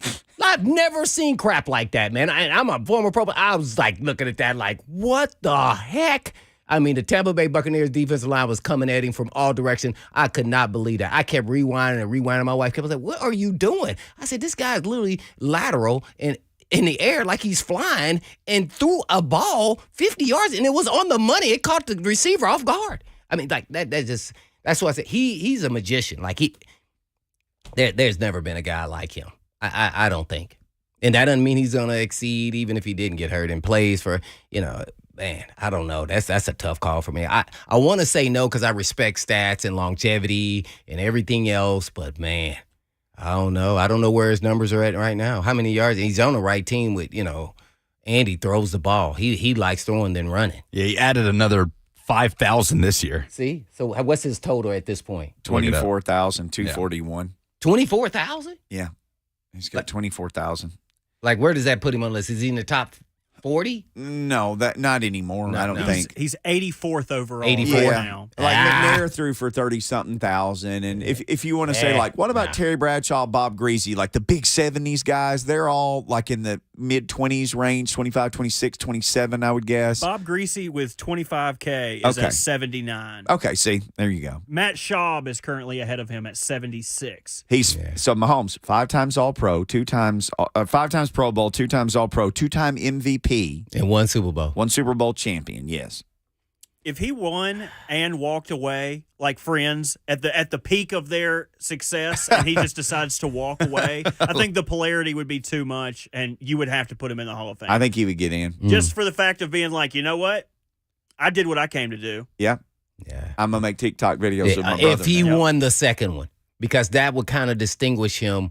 I've never seen crap like that, man. I'm a former pro, but I was like looking at that like, what the heck? I mean, the Tampa Bay Buccaneers defensive line was coming at him from all directions. I could not believe that. I kept rewinding. My wife kept like, what are you doing? I said, this guy is literally lateral and in the air like he's flying and threw a ball 50 yards, and it was on the money. It caught the receiver off guard. I mean, like that's what I said. He's a magician. Like there's never been a guy like him. I don't think. And that doesn't mean he's going to exceed even if he didn't get hurt and plays for, man, I don't know. That's a tough call for me. I want to say no because I respect stats and longevity and everything else, but man, I don't know. I don't know where his numbers are at right now. How many yards? He's on the right team with, Andy throws the ball. He likes throwing than running. Yeah, he added another 5,000 this year. See? So what's his total at this point? 24,241. 24,000? Yeah. He's got 24,000. Like, where does that put him on the list? Is he in the top 40? No, not anymore. I don't think. He's 84th overall 84 now. Like McNair threw for 30-something thousand. And if you want to say, like, what about Terry Bradshaw, Bob Greasy, like the big 70s guys, they're all like in the mid-20s range, 25, 26, 27, I would guess. Bob Greasy with 25K is at 79. Okay, see, there you go. Matt Schaub is currently ahead of him at 76. So Mahomes, 5 times All-Pro, 5 times Pro Bowl, 2 times All-Pro, 2-time MVP. And 1 Super Bowl. 1 Super Bowl champion, yes. If he won and walked away like friends at the peak of their success and he just decides to walk away, I think the polarity would be too much and you would have to put him in the Hall of Fame. I think he would get in. Just for the fact of being like, you know what? I did what I came to do. Yeah. Yeah. I'm gonna make TikTok videos of my brother. If he now. won the second one, because that would kind of distinguish him,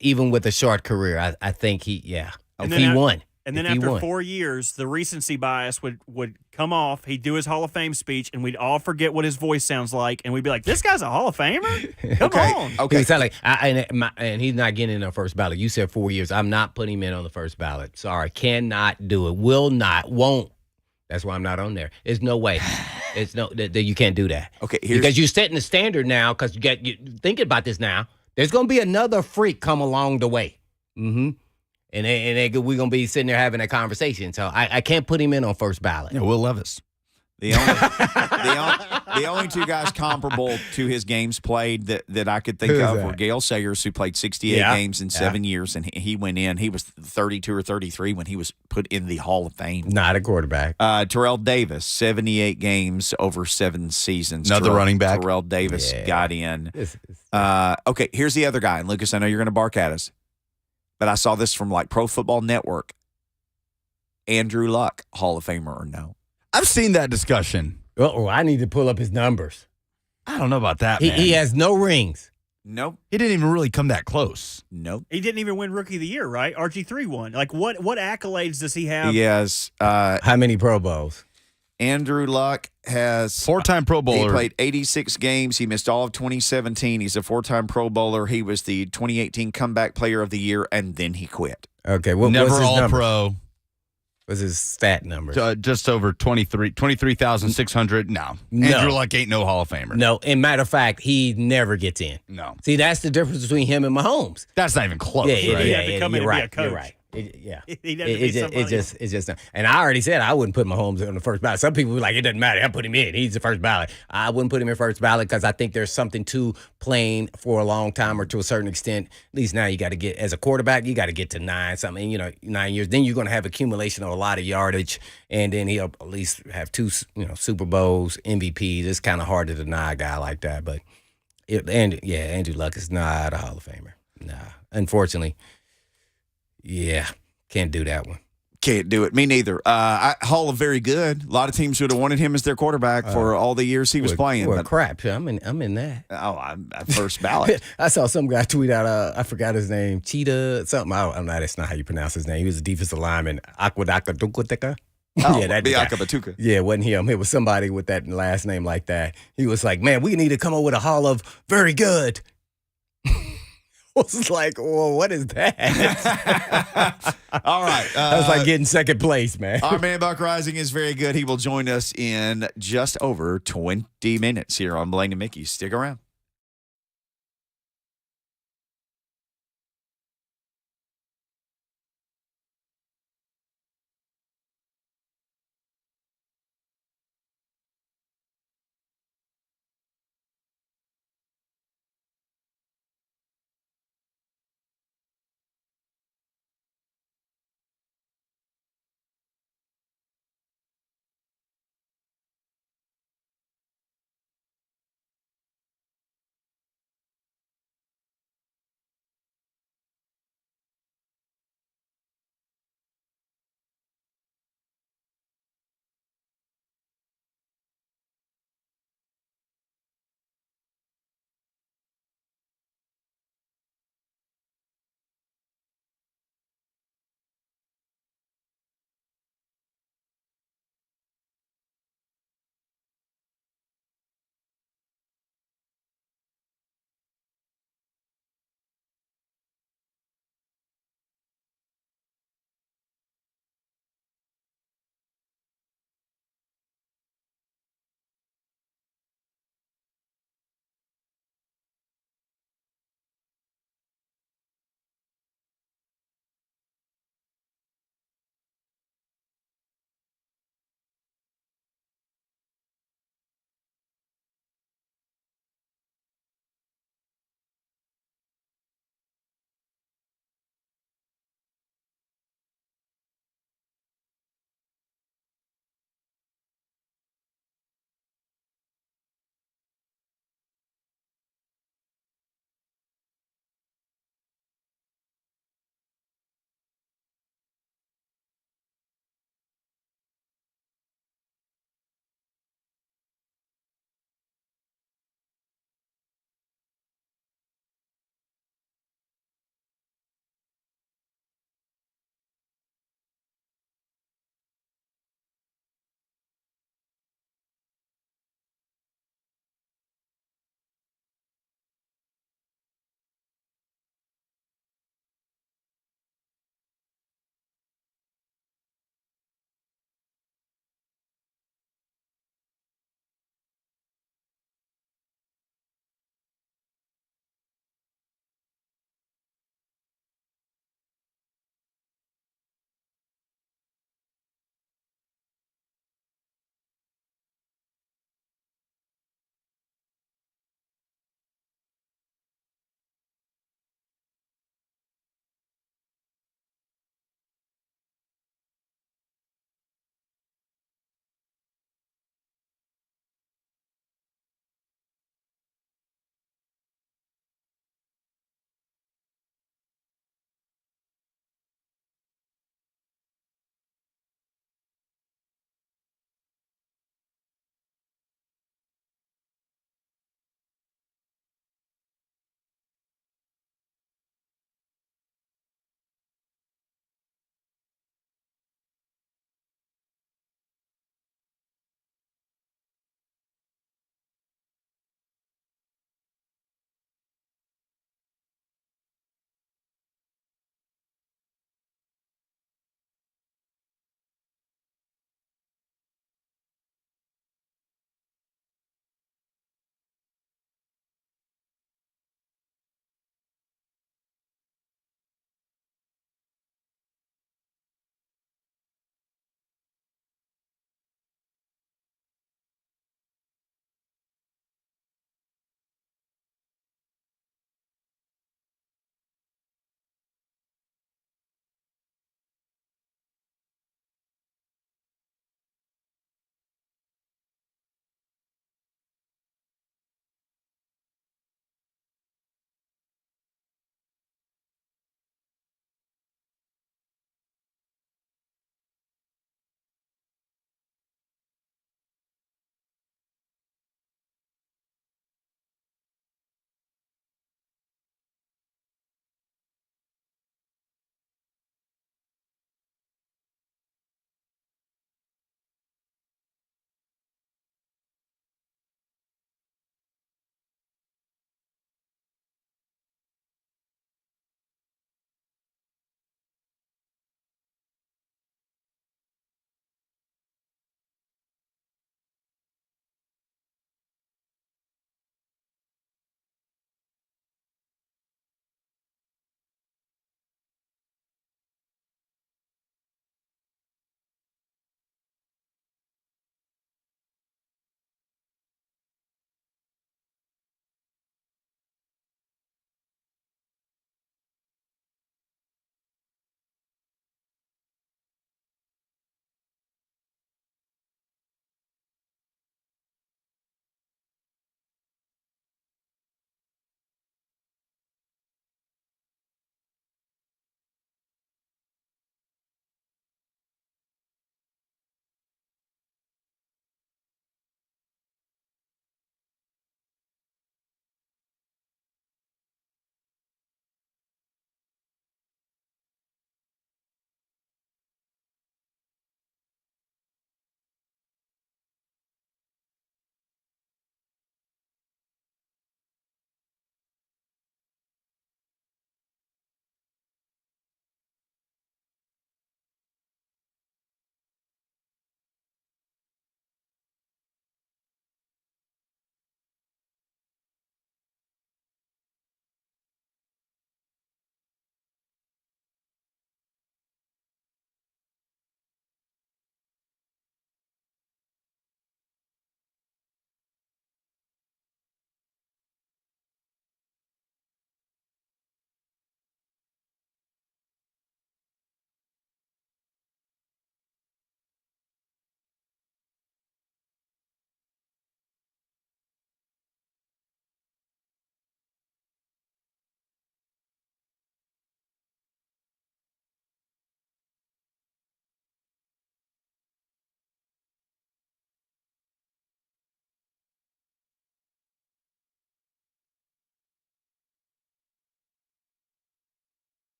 even with a short career. I think And if then he I- won. And then If he after won. 4 years, the recency bias would come off. He'd do his Hall of Fame speech, and we'd all forget what his voice sounds like, and we'd be like, "This guy's a Hall of Famer? Come on!" He Okay. was like, and he's not getting in the first ballot. You said 4 years. I'm not putting him in on the first ballot. Sorry, cannot do it. Will not, won't. That's why I'm not on there. There's no way. It's no that you can't do that. Okay, here's- because you're setting the standard now. Because you think about this now. There's gonna be another freak come along the way. Mm-hmm. We're gonna be sitting there having a conversation. So I can't put him in on first ballot. Yeah, Will Levis. The only two guys comparable to his games played that I could think Who's of that? were Gale Sayers, who played 68 Yeah. games in 7 years, and he went in. He was 32 or 33 when he was put in the Hall of Fame. Not a quarterback. Terrell Davis, 78 games over 7 seasons. Another running back. Terrell Davis Yeah. got in. It's- Okay, here's the other guy. And Lucas, I know you're going to bark at us, but I saw this from like Pro Football Network. Andrew Luck, Hall of Famer or no? I've seen that discussion. I need to pull up his numbers. I don't know about that, He, man. he has no rings. Nope. He didn't even really come that close. Nope. He didn't even win Rookie of the Year, right? RG3 won. Like, what accolades does he have? He has How many Pro Bowls? Andrew Luck has 4-time Pro He Bowler. played 86 games. He missed all of 2017. He's a 4-time Pro Bowler. He was the 2018 Comeback Player of the Year, and then he quit. Okay, what Never what's his all number? pro. What's his stat number? Just over 23,600. No. No. Andrew Luck ain't no Hall of Famer. No, and matter of fact, he never gets in. No. See, that's the difference between him and Mahomes. That's not even close, Yeah, right? He'd have to come in you're and be right. a coach. You're right. Yeah. He'd have to be somebody It's just not. And I already said I wouldn't put Mahomes on the first ballot. Some people were like, it doesn't matter. I put him in. He's the first ballot. I wouldn't put him in first ballot because I think there's something to playing for a long time or to a certain extent. At least now you got to get, as a quarterback, you got to get to 9 years. Then you're going to have accumulation of a lot of yardage. And then he'll at least have 2, Super Bowls, MVPs. It's kind of hard to deny a guy like that. But, Andrew Luck is not a Hall of Famer. Nah. Unfortunately, yeah. Can't do that one. Can't do it. Me neither. Hall of very good. A lot of teams would have wanted him as their quarterback for all the years he was playing. Well, But, crap. I'm in that. I'm at first ballot. I saw some guy tweet out, I forgot his name, Cheetah, something. I'm not, that's not how you pronounce his name. He was a defensive lineman, Aquadaka Dunkuteka. Oh, Yeah, that guy. Bianca Batuka. Yeah, it wasn't him. It was somebody with that last name like that. He was like, man, we need to come up with a Hall of very good. I was like, well, what is that? All right. That's like getting second place, man. Our man Buck Reising is very good. He will join us in just over 20 minutes here on Blaine and Mickey. Stick around.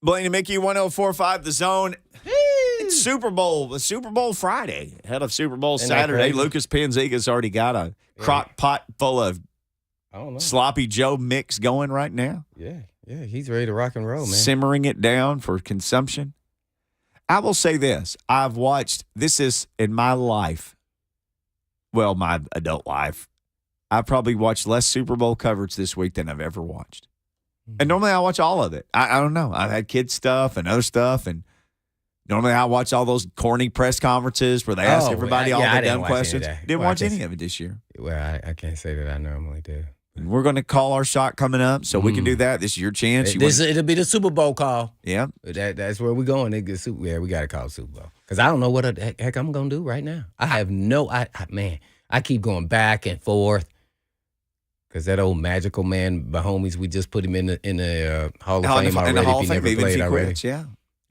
Blaine and Mickey, 104.5 The Zone. It's Super Bowl Friday. Ahead of Super Bowl Saturday. Lucas Panziga's already got a crock pot full of sloppy Joe mix going right now. Yeah, he's ready to rock and roll, man. Simmering it down for consumption. I will say this. I've watched, this is in my life, well, my adult life, I've probably watched less Super Bowl coverage this week than I've ever watched. And normally I watch all of it. I don't know. I've had kids stuff and other stuff, and normally I watch all those corny press conferences where they ask everybody all the dumb questions. Didn't watch any of it this year. Well, I can't say that I normally do. And we're going to call our shot coming up, so we can do that. This is your chance. It'll be the Super Bowl call. Yeah. That's where we're going. We got to call the Super Bowl. Because I don't know what the heck I'm going to do right now. I have I keep going back and forth. Because that old magical man, Mahomes, we just put him in the Hall of Fame already. In the Hall of Fame, Fame, even if he quits, yeah.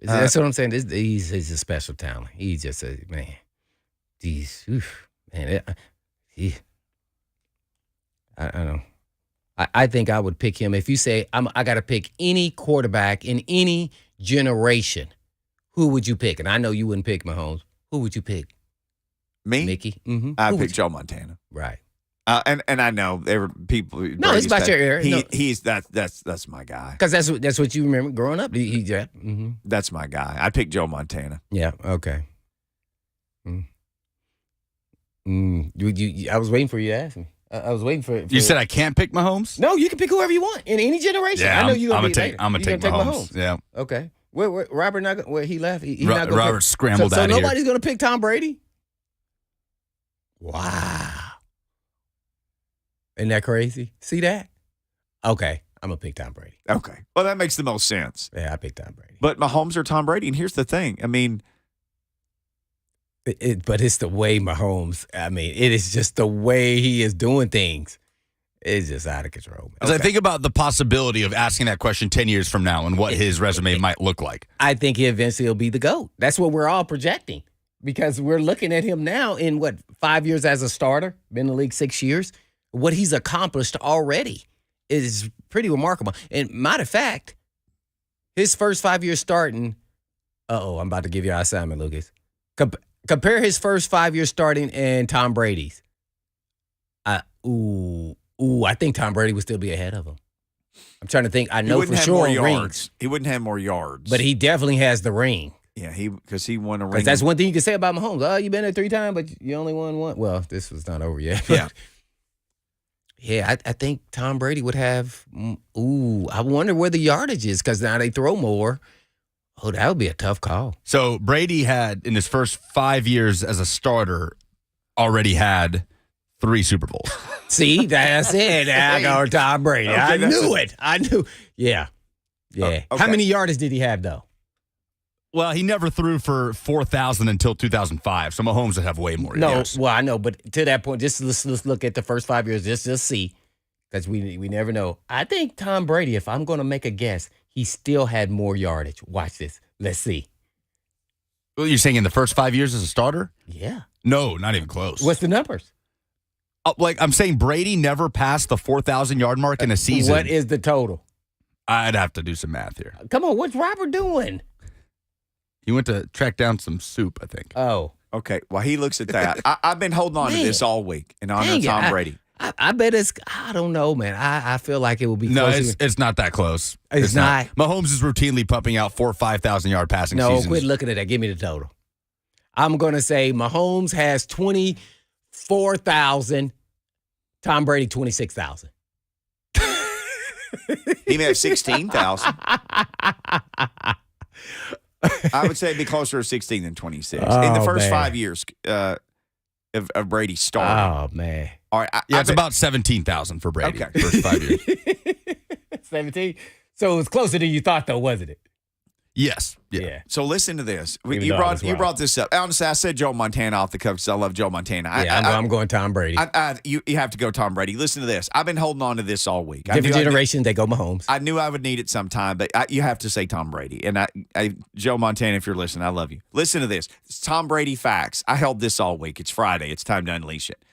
That's what I'm saying. He's a special talent. He's just a man. Geez, man. I don't know. I think I would pick him. If you say I got to pick any quarterback in any generation, who would you pick? And I know you wouldn't pick Mahomes. Who would you pick? Me? Mickey? Mm-hmm. I'd pick Joe Montana. Right. And I know people. No, it's about your era. That's my guy. Because that's what you remember growing up. Mm-hmm. That's my guy. I picked Joe Montana. Yeah. Okay. I was waiting for you to ask me. I was waiting for You said I can't pick Mahomes? No, you can pick whoever you want in any generation. Yeah, I know you're I'm going gonna take Mahomes. Yeah. Okay. Where Robert not where he left? He not gonna Robert scrambled so out of here. nobody's going to pick Tom Brady? Wow. Isn't that crazy? See that? Okay. I'm going to pick Tom Brady. Okay. Well, that makes the most sense. Yeah, I picked Tom Brady. But Mahomes or Tom Brady, and here's the thing. I mean, but it's the way Mahomes, it is just the way he is doing things. It's just out of control. As I think about the possibility of asking that question 10 years from now and what his resume might look like. I think he eventually will be the GOAT. That's what we're all projecting because we're looking at him now in 5 years as a starter, been in the league 6 years. What he's accomplished already is pretty remarkable. And matter of fact, his first 5 years starting, I'm about to give you an assignment, Lucas. Compare his first 5 years starting and Tom Brady's. I think Tom Brady would still be ahead of him. I'm trying to think. I know for sure rings. He wouldn't have more yards. But he definitely has the ring. Yeah, because he won a ring. That's one thing you can say about Mahomes. Oh, you've been there 3 times, but you only won one. Well, this was not over yet. Yeah. Yeah, I think Tom Brady would have. I wonder where the yardage is because now they throw more. Oh, that would be a tough call. So Brady had, in his first 5 years as a starter, already had 3 Super Bowls. See, that's it. I go Tom Brady. Okay, I knew it. I knew. Yeah. Okay. How many yardage did he have, though? Well, he never threw for 4,000 until 2005, so Mahomes would have way more years. Well, I know, but to that point, just let's look at the first 5 years, just see, because we never know. I think Tom Brady, if I'm going to make a guess, he still had more yardage. Watch this. Let's see. Well, you're saying in the first 5 years as a starter? Yeah. No, not even close. What's the numbers? I'm saying Brady never passed the 4,000-yard mark in a season. What is the total? I'd have to do some math here. Come on, what's Robert doing? He went to track down some soup, I think. Oh. Okay, while he looks at that, I've been holding on to this all week in honor of Tom Brady. I bet I don't know, man. I feel like it will be No, close. it's not that close. It's not. Mahomes is routinely pumping out 4,000 or 5,000-yard passing seasons. No, quit looking at that. Give me the total. I'm going to say Mahomes has 24,000. Tom Brady, 26,000. He may have 16,000. I would say it'd be closer to 16 than 26 in the first 5 years of Brady's starting. Oh, man. All right, it's about 17,000 for Brady. Okay. First 5 years. 17. So it was closer than you thought, though, wasn't it? Yes. Yeah. So listen to this. You brought this up. Honestly, I said Joe Montana off the cuff because I love Joe Montana. I'm going Tom Brady. You have to go Tom Brady. Listen to this. I've been holding on to this all week. Different generation, they go Mahomes. I knew I would need it sometime, but you have to say Tom Brady. And Joe Montana, if you're listening, I love you. Listen to this. It's Tom Brady facts. I held this all week. It's Friday. It's time to unleash it.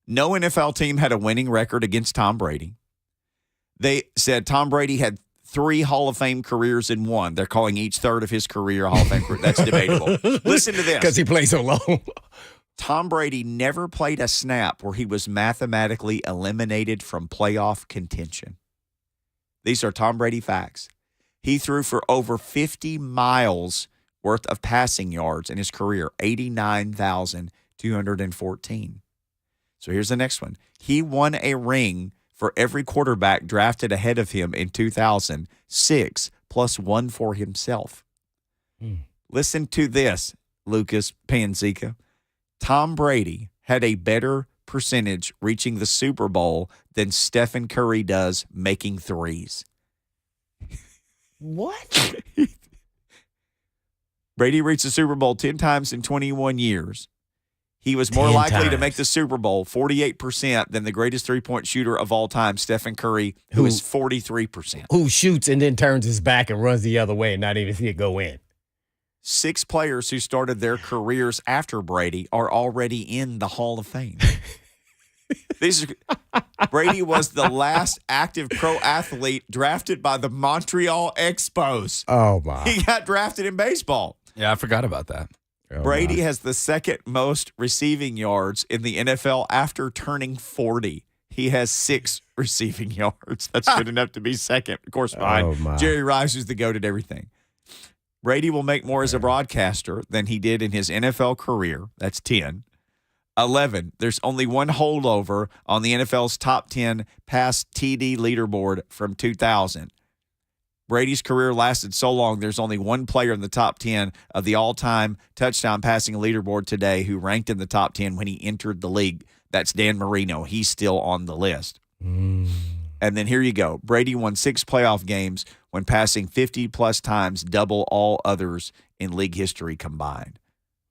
No NFL team had a winning record against Tom Brady. They said Tom Brady had 3 Hall of Fame careers in one. They're calling each third of his career a Hall of Fame career. That's debatable. Listen to this. Because he played so long. Tom Brady never played a snap where he was mathematically eliminated from playoff contention. These are Tom Brady facts. He threw for over 50 miles worth of passing yards in his career, 89,214. So here's the next one. He won a ring for every quarterback drafted ahead of him in 2006, plus one for himself. Listen to this, Lucas Panzica. Tom Brady had a better percentage reaching the Super Bowl than Stephen Curry does making threes. What? Brady reached the Super Bowl 10 times in 21 years. He was more 10 likely to times. make the Super Bowl 48% than the greatest three-point shooter of all time, Stephen Curry, who is 43%. Who shoots and then turns his back and runs the other way and not even see it go in. 6 players who started their careers after Brady are already in the Hall of Fame. Brady was the last active pro athlete drafted by the Montreal Expos. Oh, my. He got drafted in baseball. Yeah, I forgot about that. Oh, Brady my. has the second most receiving yards in the NFL after turning 40. He has 6 receiving yards. That's good enough to be second, of course, behind my. Jerry Rice, who's the GOAT at everything. Brady will make more as a broadcaster than he did in his NFL career. That's 10. 11, there's only one holdover on the NFL's top 10 pass TD leaderboard from 2000. Brady's career lasted so long, there's only one player in the top 10 of the all-time touchdown passing leaderboard today who ranked in the top 10 when he entered the league. That's Dan Marino. He's still on the list. And then here you go. Brady won 6 playoff games when passing 50-plus times, double all others in league history combined.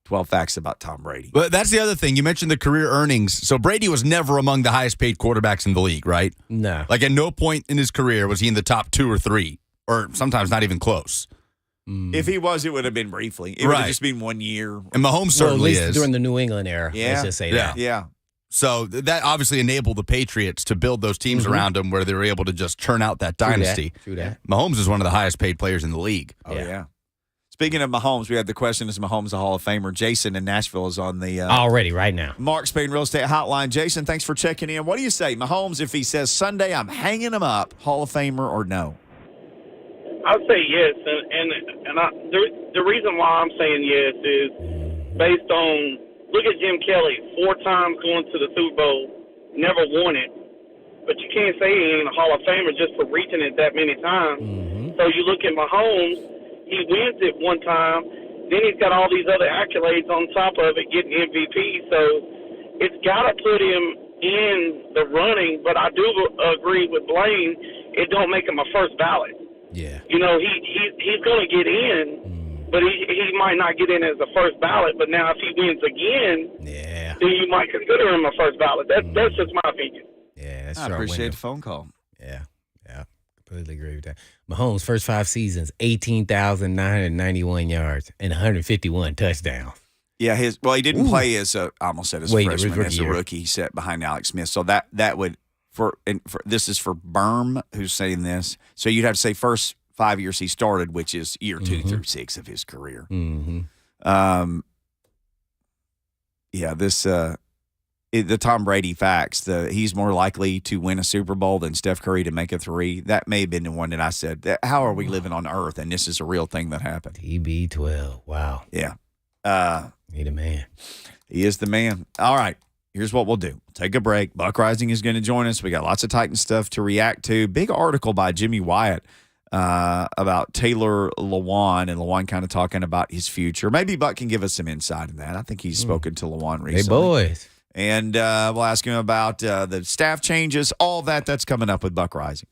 12 facts about Tom Brady. But that's the other thing. You mentioned the career earnings. So Brady was never among the highest paid quarterbacks in the league, right? No. Like at no point in his career was he in the top 2 or 3, or sometimes not even close. If he was, it would have been briefly. It would Right. have just been 1 year. And Mahomes Well, at certainly least is. during the New England era. Yeah. Let's just say Yeah. that. Yeah. So that obviously enabled the Patriots to build those teams around him where they were able to just churn out that dynasty. True that. Mahomes is one of the highest paid players in the league. Oh, Yeah. yeah. Speaking of Mahomes, we had the question, is Mahomes a Hall of Famer? Jason in Nashville is on the Already, right now. Mark Spain Real Estate Hotline. Jason, thanks for checking in. What do you say? Mahomes, if he says Sunday, I'm hanging him up, Hall of Famer or no? I'd say yes, and the reason why I'm saying yes is based on, look at Jim Kelly, 4 times going to the Super Bowl, never won it, but you can't say he ain't a Hall of Famer just for reaching it that many times. So you look at Mahomes, he wins it one time, then he's got all these other accolades on top of it, getting MVP, so it's got to put him in the running, but I do agree with Blaine, it don't make him a first ballot. Yeah. You know, he's going to get in, but he might not get in as a first ballot. But now if he wins again, Yeah. then you might consider him a first ballot. That's just my opinion. Yeah. That's I short appreciate window. the phone call. Yeah. Completely agree with that. Mahomes, first 5 seasons, 18,991 yards and 151 touchdowns. Yeah, he didn't play as I almost said as a Wait, freshman, rookie as a year. rookie. He sat behind Alex Smith. So that would, for this is for Berm, who's saying this. So you'd have to say first 5 years he started, which is year 2 through 6 of his career. Mm-hmm. Yeah, the Tom Brady facts, he's more likely to win a Super Bowl than Steph Curry to make a 3. That may have been the one that I said, how are we living on Earth? And this is a real thing that happened. TB12. Wow. Yeah. Need a man. He is the man. All right. Here's what we'll do. Take a break. Buck Reising is going to join us. We got lots of Titan stuff to react to. Big article by Jimmy Wyatt about Taylor Lewan, and Lewan kind of talking about his future. Maybe Buck can give us some insight in that. I think he's spoken to Lewan recently. Hey, boys. And we'll ask him about the staff changes, all that. That's coming up with Buck Reising.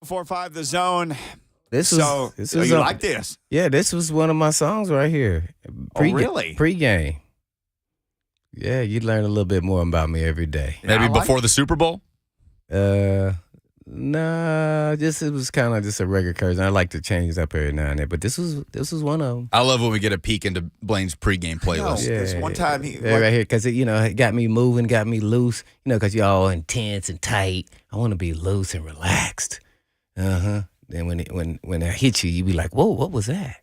104.5 The Zone. This was you like this? Yeah, this was one of my songs right here. Really? Pre-game. Yeah, you learn a little bit more about me every day. Maybe before the Super Bowl? Nah, it was kind of just a regular curse. I like to change up every now and then, but this was one of them. I love when we get a peek into Blaine's pregame playlist. This one time right here, because it got me moving, got me loose. Because you're all intense and tight. I want to be loose and relaxed. Then when I hit you, you be like, "Whoa, what was that?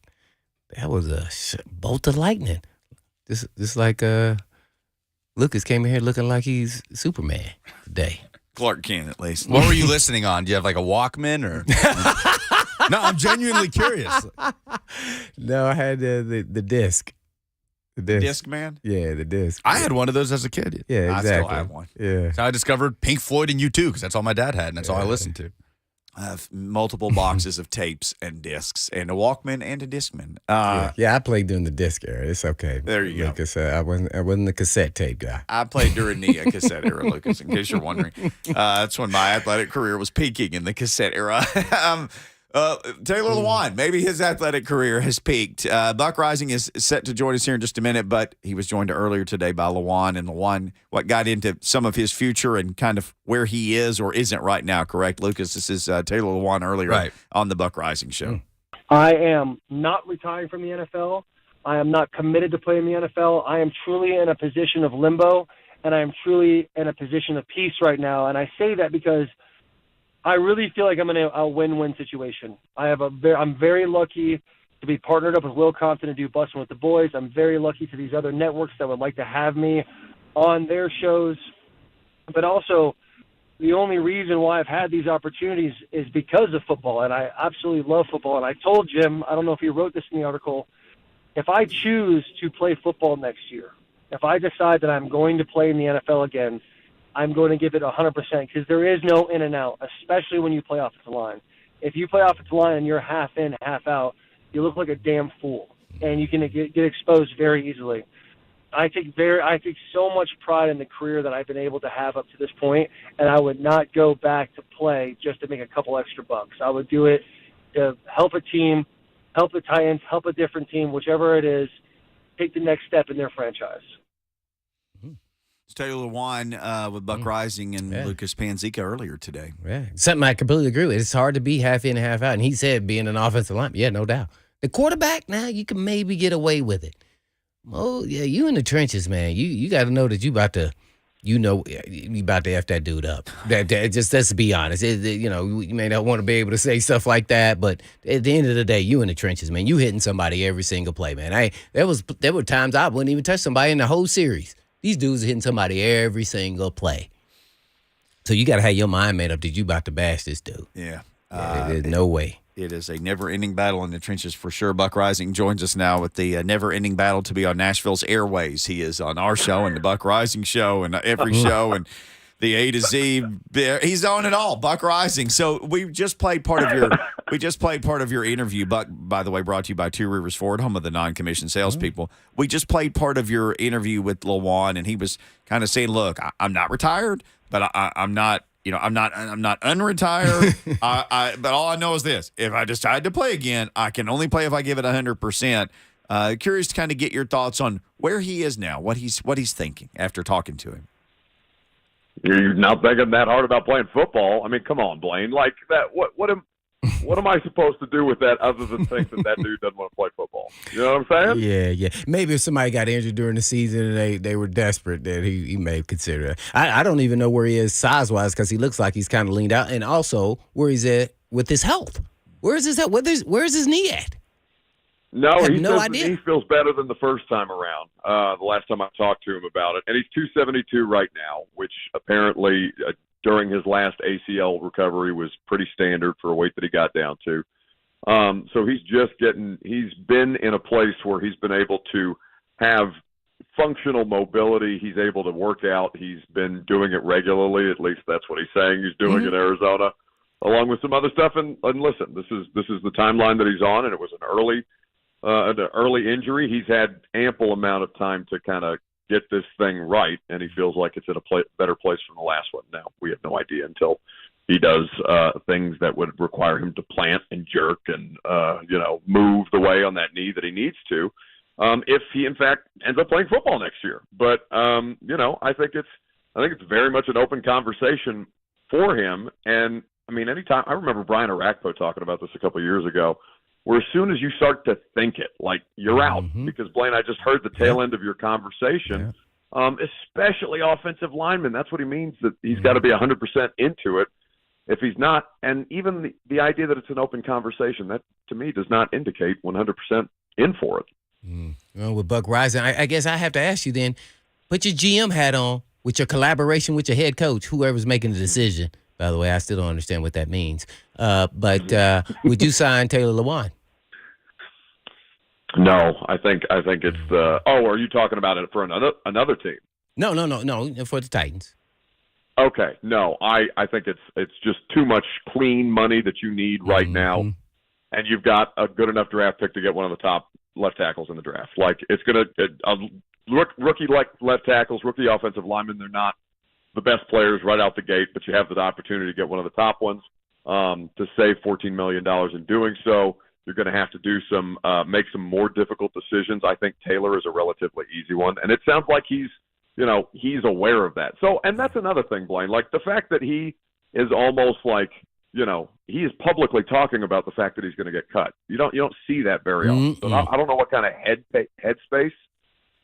That was a bolt of lightning." Just like Lucas came in here looking like he's Superman today. Clark Kent, at least. What were you listening on? Do you have like a Walkman or? No, I'm genuinely curious. No, I had the disc. The disc. Disc man? Yeah, the disc. I had one of those as a kid. Yeah, exactly. I still have one. Yeah. So I discovered Pink Floyd and U2 because that's all my dad had and that's all I listened to. I have multiple boxes of tapes and discs, and a Walkman and a Discman. Yeah, I played during the disc era. It's okay. There you go. Lucas, I wasn't the cassette tape guy. I played during the cassette era, Lucas, in case you're wondering. That's when my athletic career was peaking, in the cassette era. Taylor Lewan, maybe his athletic career has peaked. Buck Reising is set to join us here in just a minute, but he was joined earlier today by Lewan. And Lewan, what got into some of his future and kind of where he is or isn't right now, correct? Lucas, this is Taylor Lewan earlier on the Buck Reising show. I am not retiring from the NFL. I am not committed to playing in the NFL. I am truly in a position of limbo, and I am truly in a position of peace right now. And I say that because I really feel like I'm in a win-win situation. I'm very lucky to be partnered up with Will Compton to do Bussin' with the Boys. I'm very lucky to these other networks that would like to have me on their shows. But also, the only reason why I've had these opportunities is because of football, and I absolutely love football. And I told Jim, I don't know if he wrote this in the article, if I choose to play football next year, if I decide that I'm going to play in the NFL again, I'm going to give it 100% because there is no in and out, especially when you play offensive line. If you play offensive line and you're half in, half out, you look like a damn fool, and you can get exposed very easily. I take so much pride in the career that I've been able to have up to this point, and I would not go back to play just to make a couple extra bucks. I would do it to help a team, help the Titans, help a different team, whichever it is, take the next step in their franchise. It's Taylor Lewan with Buck Reising and Lucas Panzica earlier today. Yeah, something I completely agree with. It's hard to be half in, half out. And he said being an offensive lineman, yeah, no doubt. The quarterback, now you can maybe get away with it. Oh, yeah, you in the trenches, man. You got to know that you about to F that dude up. Let's be honest. You may not want to be able to say stuff like that, but at the end of the day, you in the trenches, man. You hitting somebody every single play, man. There were times I wouldn't even touch somebody in the whole series. These dudes are hitting somebody every single play. So you got to have your mind made up that you about to bash this dude. Yeah. There's no way. It is a never-ending battle in the trenches for sure. Buck Reising joins us now with the never-ending battle to be on Nashville's airways. He is on our show and the Buck Reising show and every show and the A to Z. He's on it all. Buck Reising. So we just played part of your interview. Buck, by the way, brought to you by Two Rivers Ford, home of the non-commissioned salespeople. We just played part of your interview with Lewan, and he was kind of saying, "Look, I'm not retired, but I'm not." I'm not unretired. But all I know is this: if I decide to play again, I can only play if I give it 100%. Curious to kind of get your thoughts on where he is now, what he's thinking after talking to him. You're not thinking that hard about playing football. I mean, come on, Blaine. Like that. What am I supposed to do with that other than think that dude doesn't want to play football? You know what I'm saying? Yeah. Maybe if somebody got injured during the season and they were desperate, that he may consider it. I don't even know where he is size-wise because he looks like he's kind of leaned out, and also where he's at with his health. Where is his health? Where's his knee at? No, I have he no says idea. The knee feels better than the first time around. The last time I talked to him about it, and he's 272 right now, which apparently during his last ACL recovery was pretty standard for a weight that he got down to. So he's been in a place where he's been able to have functional mobility. He's able to work out. He's been doing it regularly. At least that's what he's saying he's doing in Arizona, along with some other stuff. And listen, this is the timeline that he's on, and it was an early injury. He's had ample amount of time to kind of get this thing right, and he feels like it's in a better place from the last one. Now, we have no idea until He does things that would require him to plant and jerk and move the way on that knee that he needs to. If he in fact ends up playing football next year, but I think it's very much an open conversation for him. And I mean, anytime I remember Brian Arakpo talking about this a couple of years ago, where as soon as you start to think it, like you're out, because Blaine, I just heard the tail end of your conversation. Especially offensive linemen. That's what he means, that he's got to be 100% into it. If he's not, and even the idea that it's an open conversation, that to me does not indicate 100% in for it. Well, with Buck Reising, I guess I have to ask you then, put your GM hat on with your collaboration with your head coach, whoever's making the decision. By the way, I still don't understand what that means. But would you sign Taylor Lewan? No, I think it's the. Oh, are you talking about it for another team? No, for the Titans. Okay, no, I think it's just too much clean money that you need right now, and you've got a good enough draft pick to get one of the top left tackles in the draft. Like it's gonna rookie left tackles, rookie offensive linemen. They're not the best players right out the gate, but you have the opportunity to get one of the top ones. To save $14 million in doing so, you're going to have to do make some more difficult decisions. I think Taylor is a relatively easy one, and it sounds like he's aware of that. So, and that's another thing, Blaine. Like the fact that he is almost like, he is publicly talking about the fact that he's going to get cut. You don't see that very often. So I don't know what kind of headspace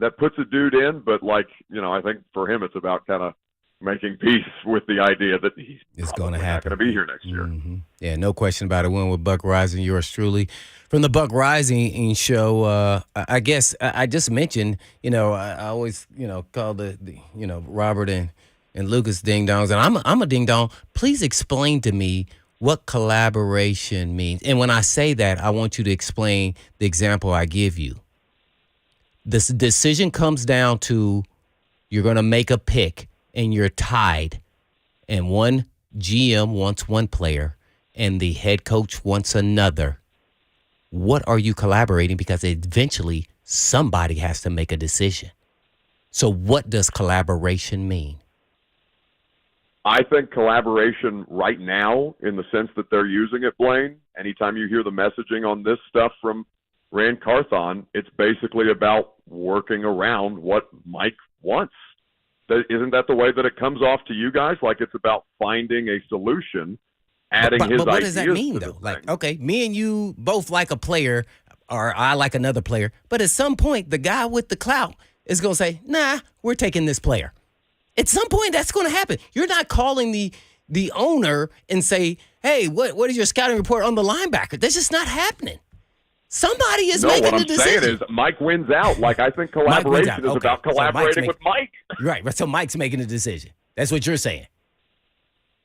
that puts a dude in, but I think for him it's about kind of making peace with the idea that he's going to happen. Not going to be here next year. Yeah, no question about it. Win with Buck Reising, yours truly. From the Buck Reising show, I guess I just mentioned, I always, call the Robert and Lucas ding-dongs, and I'm a ding-dong. Please explain to me what collaboration means. And when I say that, I want you to explain the example I give you. This decision comes down to you're going to make a pick, and you're tied, and one GM wants one player, and the head coach wants another. What are you collaborating? Because eventually somebody has to make a decision. So what does collaboration mean? I think collaboration right now, in the sense that they're using it, Blaine, anytime you hear the messaging on this stuff from Rand Carthon, it's basically about working around what Mike wants. Isn't that the way that it comes off to you guys? Like it's about finding a solution, adding his ideas. But what does that mean, though? Like, okay, me and you both like a player, or I like another player, but at some point, the guy with the clout is going to say, nah, we're taking this player. At some point, that's going to happen. You're not calling the owner and say, hey, what is your scouting report on the linebacker? That's just not happening. Somebody is making the decision. What I'm saying is Mike wins out. Like, I think collaboration is about collaborating with Mike. Right. So Mike's making the decision. That's what you're saying.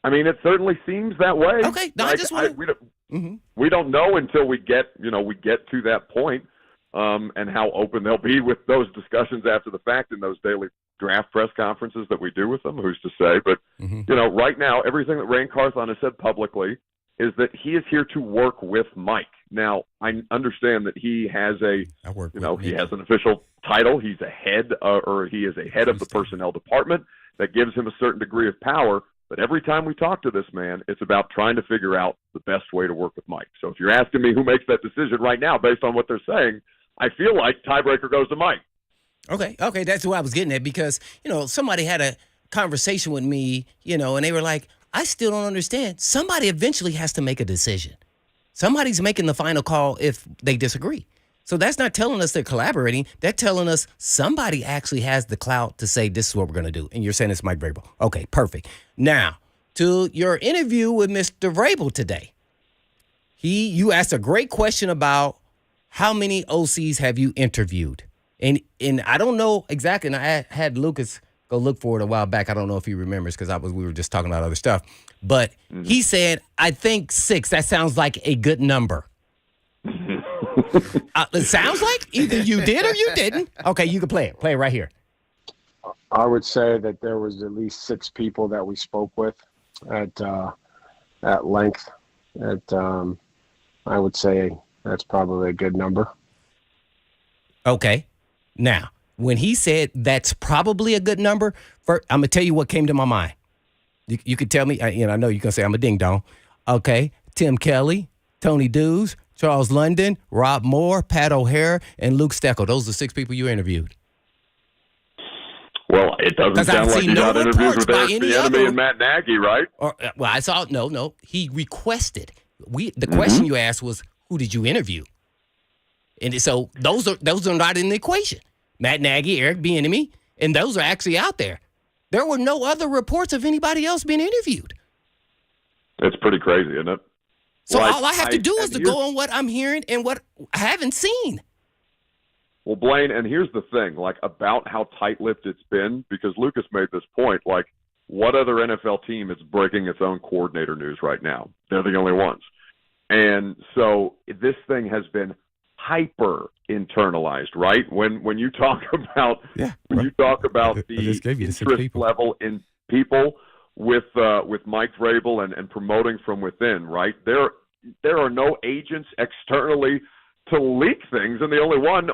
I mean, it certainly seems that way. Okay. No, I just want to... We don't know until we get to that point, and how open they'll be with those discussions after the fact in those daily draft press conferences that we do with them. Who's to say? But, right now, everything that Rand Carthon has said publicly is that he is here to work with Mike. Now, I understand that he has he has an official title. He's a head, or he is a head of the personnel department that gives him a certain degree of power. But every time we talk to this man, it's about trying to figure out the best way to work with Mike. So if you're asking me who makes that decision right now based on what they're saying, I feel like tiebreaker goes to Mike. Okay, that's what I was getting at, because, somebody had a conversation with me, and they were like, I still don't understand. Somebody eventually has to make a decision. Somebody's making the final call if they disagree. So that's not telling us they're collaborating. They're telling us somebody actually has the clout to say this is what we're going to do. And you're saying it's Mike Vrabel. Okay, perfect. Now, to your interview with Mr. Vrabel today. You asked a great question about how many OCs have you interviewed? And I don't know exactly, and I had Lucas go look for it a while back. I don't know if he remembers, because we were just talking about other stuff. But he said, I think 6. That sounds like a good number. It sounds like either you did or you didn't. Okay, you can play it. Play it right here. I would say that there was at least 6 people that we spoke with at length. I would say that's probably a good number. Okay. Now, when he said that's probably a good number, I'm going to tell you what came to my mind. You could tell me, I know you're going to say I'm a ding-dong. Okay, Tim Kelly, Tony Dews, Charles London, Rob Moore, Pat O'Hara, and Luke Steckel. Those are the 6 people you interviewed. Well, it doesn't sound like you got interviews with Eric Bieniemy and Matt Nagy, right? I saw no. He requested. The question you asked was, who did you interview? And so those are not in the equation. Matt Nagy, Eric Bieniemy, and those are actually out there. There were no other reports of anybody else being interviewed. It's pretty crazy, isn't it? So all I have to do is to go on what I'm hearing and what I haven't seen. Well, Blaine, and here's the thing, about how tight-lipped it's been, because Lucas made this point, what other NFL team is breaking its own coordinator news right now? They're the only ones. And so this thing has been hyper internalized, right? When you talk about you talk about the interest level in people with Mike Vrabel and promoting from within, right? There are no agents externally to leak things, and the only one,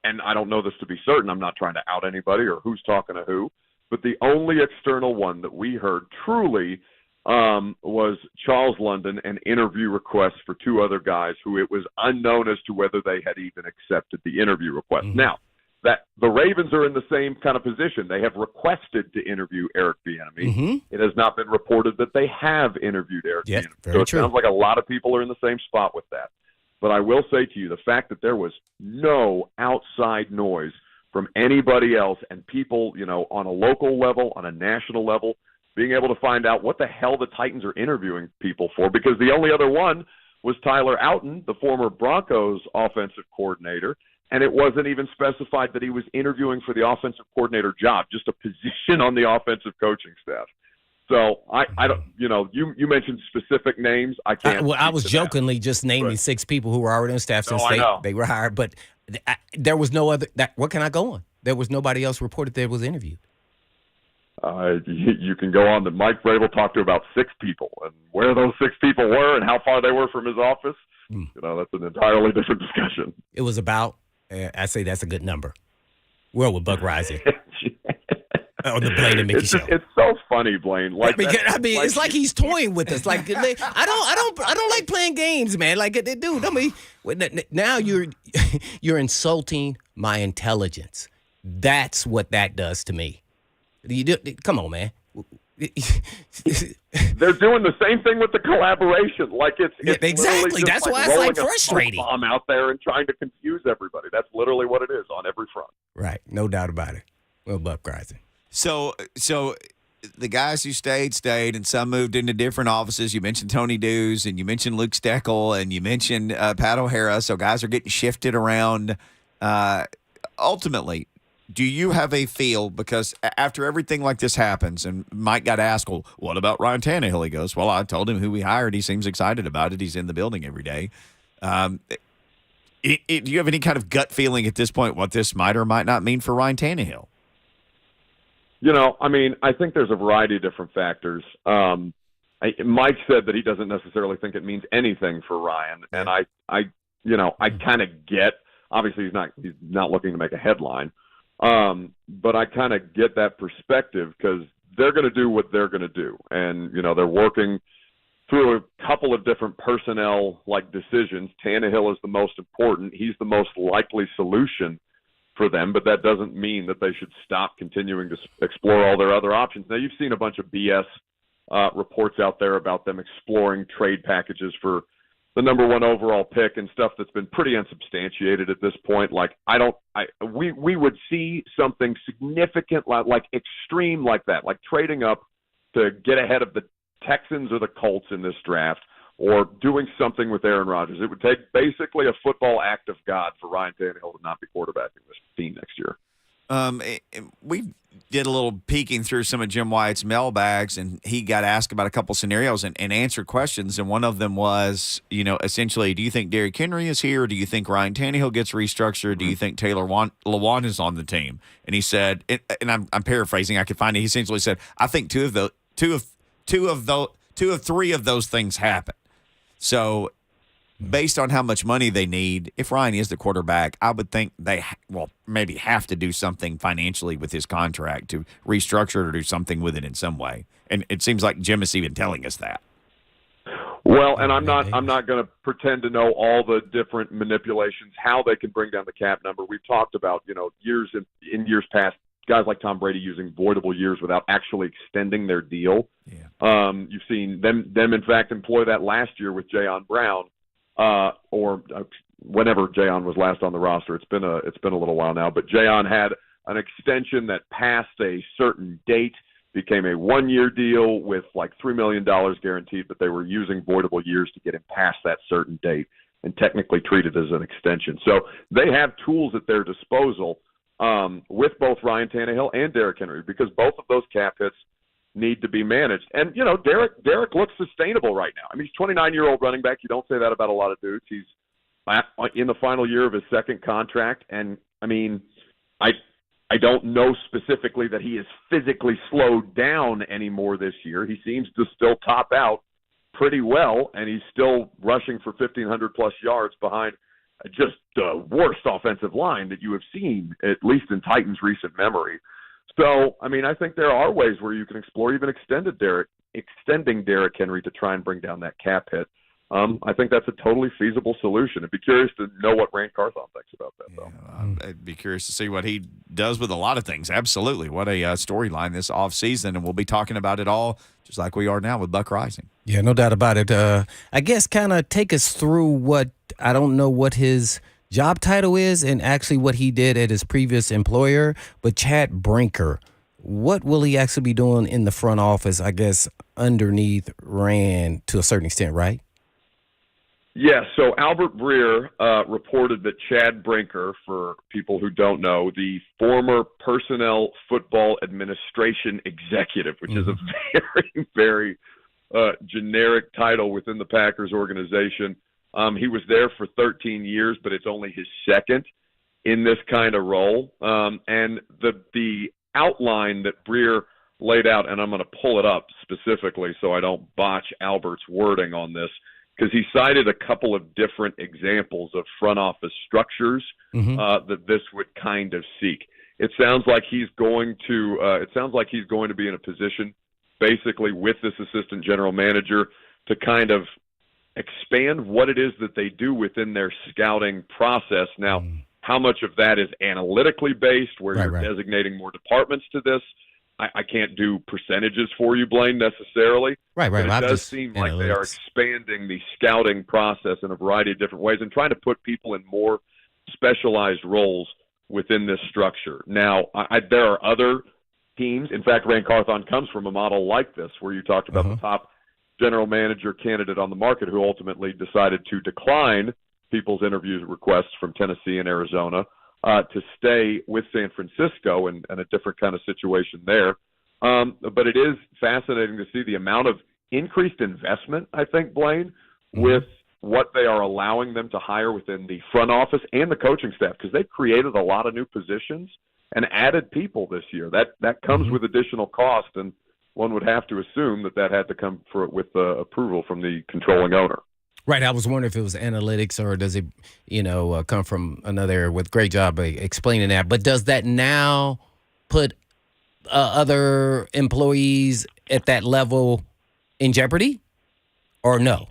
and I don't know this to be certain, I'm not trying to out anybody or who's talking to who, but the only external one that we heard truly was Charles London and interview requests for 2 other guys who it was unknown as to whether they had even accepted the interview request. Mm-hmm. Now, that the Ravens are in the same kind of position. They have requested to interview Eric Bieniemy. Mm-hmm. It has not been reported that they have interviewed Eric Bieniemy. So it sounds like a lot of people are in the same spot with that. But I will say to you, the fact that there was no outside noise from anybody else and people, on a local level, on a national level, being able to find out what the hell the Titans are interviewing people for, because the only other one was Tyler Outen, the former Broncos offensive coordinator, and it wasn't even specified that he was interviewing for the offensive coordinator job, just a position on the offensive coaching staff. So I don't, you mentioned specific names. I can't. I was jokingly just naming 6 people who were already on staff since they were hired, but there was no other. What can I go on? There was nobody else reported that was interviewed. You can go on that Mike Vrabel talked to about 6 people, and where those 6 people were and how far they were from his office, that's an entirely different discussion. It was about, I say that's a good number. We're with Buck Reising. On the Blaine and Mickey show. It's so funny, Blaine. It's like he's toying with us. I don't like playing games, man. Dude, now you're insulting my intelligence. That's what that does to me. Come on, man. They're doing the same thing with the collaboration. It's exactly. That's why it's frustrating. Bomb out there and trying to confuse everybody. That's literally what it is on every front. Right, no doubt about it. Well, Buck Reising. So the guys who stayed, and some moved into different offices. You mentioned Tony Dews, and you mentioned Luke Steckel, and you mentioned Pat O'Hara. So guys are getting shifted around. Ultimately, do you have a feel, because after everything like this happens, and Mike got asked, well, what about Ryan Tannehill? He goes, well, I told him who we hired. He seems excited about it. He's in the building every day. Do you have any kind of gut feeling at this point what this might or might not mean for Ryan Tannehill? I think there's a variety of different factors. Mike said that he doesn't necessarily think it means anything for Ryan, and I kind of get. Obviously, he's not looking to make a headline, but I kind of get that perspective, because they're going to do what they're going to do, and they're working through a couple of different personnel decisions. Tannehill is the most important. He's the most likely solution for them, but that doesn't mean that they should stop continuing to explore all their other options. Now, you've seen a bunch of BS reports out there about them exploring trade packages for the number 1 overall pick and stuff that's been pretty unsubstantiated at this point. We would see something significant, like extreme like that, like trading up to get ahead of the Texans or the Colts in this draft, or doing something with Aaron Rodgers. It would take basically a football act of God for Ryan Tannehill to not be quarterbacking this team next year. We did a little peeking through some of Jim Wyatt's mailbags, and he got asked about a couple scenarios and answered questions. And one of them was, essentially, do you think Derrick Henry is here? Or do you think Ryan Tannehill gets restructured? Mm-hmm. Do you think Taylor Lewan is on the team? And he said, and I'm paraphrasing, I could find it. He essentially said, I think two of three of those things happen. So based on how much money they need, if Ryan is the quarterback, I would think they maybe have to do something financially with his contract to restructure it or do something with it in some way. And it seems like Jim is even telling us that. Well, and I'm not going to pretend to know all the different manipulations, how they can bring down the cap number. We've talked about, years in years past, guys like Tom Brady using voidable years without actually extending their deal. Yeah. You've seen them in fact employ that last year with Jayon Brown, or whenever Jayon was last on the roster. It's been a little while now, but Jayon had an extension that passed a certain date, became a 1-year deal with like $3 million guaranteed, but they were using voidable years to get him past that certain date and technically treat it as an extension. So they have tools at their disposal with both Ryan Tannehill and Derrick Henry, because both of those cap hits need to be managed. And, Derrick looks sustainable right now. I mean, he's a 29-year-old running back. You don't say that about a lot of dudes. He's in the final year of his second contract. And, I mean, I don't know specifically that he is physically slowed down anymore this year. He seems to still top out pretty well, and he's still rushing for 1,500-plus yards behind just the worst offensive line that you have seen, at least in Titans' recent memory. So, I mean, I think there are ways where you can explore even extending Derrick Henry to try and bring down that cap hit. I think that's a totally feasible solution. I'd be curious to know what Rand Carthon thinks about that, though. Yeah, I'd be curious to see what he does with a lot of things. Absolutely. What a storyline this offseason, and we'll be talking about it all just like we are now with Buck Reising. Yeah, no doubt about it. I guess kind of take us through I don't know what his job title is and actually what he did at his previous employer, but Chad Brinker, what will he actually be doing in the front office, I guess, underneath Rand to a certain extent, right? Yeah, so Albert Breer reported that Chad Brinker, for people who don't know, the former Personnel Football Administration Executive, which is a very, very generic title within the Packers organization. He was there for 13 years, but it's only his second in this kind of role. And the outline that Breer laid out, and I'm going to pull it up specifically so I don't botch Albert's wording on this, because he cited a couple of different examples of front office structures that this would kind of seek. It sounds like he's going to be in a position, basically with this assistant general manager, to kind of expand what it is that they do within their scouting process. Now, how much of that is analytically based, where you're designating more departments to this? I can't do percentages for you, Blaine, necessarily. Right. But it does seem like they are expanding the scouting process in a variety of different ways and trying to put people in more specialized roles within this structure. Now, there are other teams. In fact, Rand Carthon comes from a model like this, where you talked about the top general manager candidate on the market who ultimately decided to decline people's interview requests from Tennessee and Arizona to stay with San Francisco and a different kind of situation there. But it is fascinating to see the amount of increased investment, I think, Blaine, with what they are allowing them to hire within the front office and the coaching staff, because they've created a lot of new positions and added people this year. That comes with additional cost, and one would have to assume that had to come with approval from the controlling owner. Right. I was wondering if it was analytics or does it, come from another area. With great job explaining that. But does that now put other employees at that level in jeopardy, or no?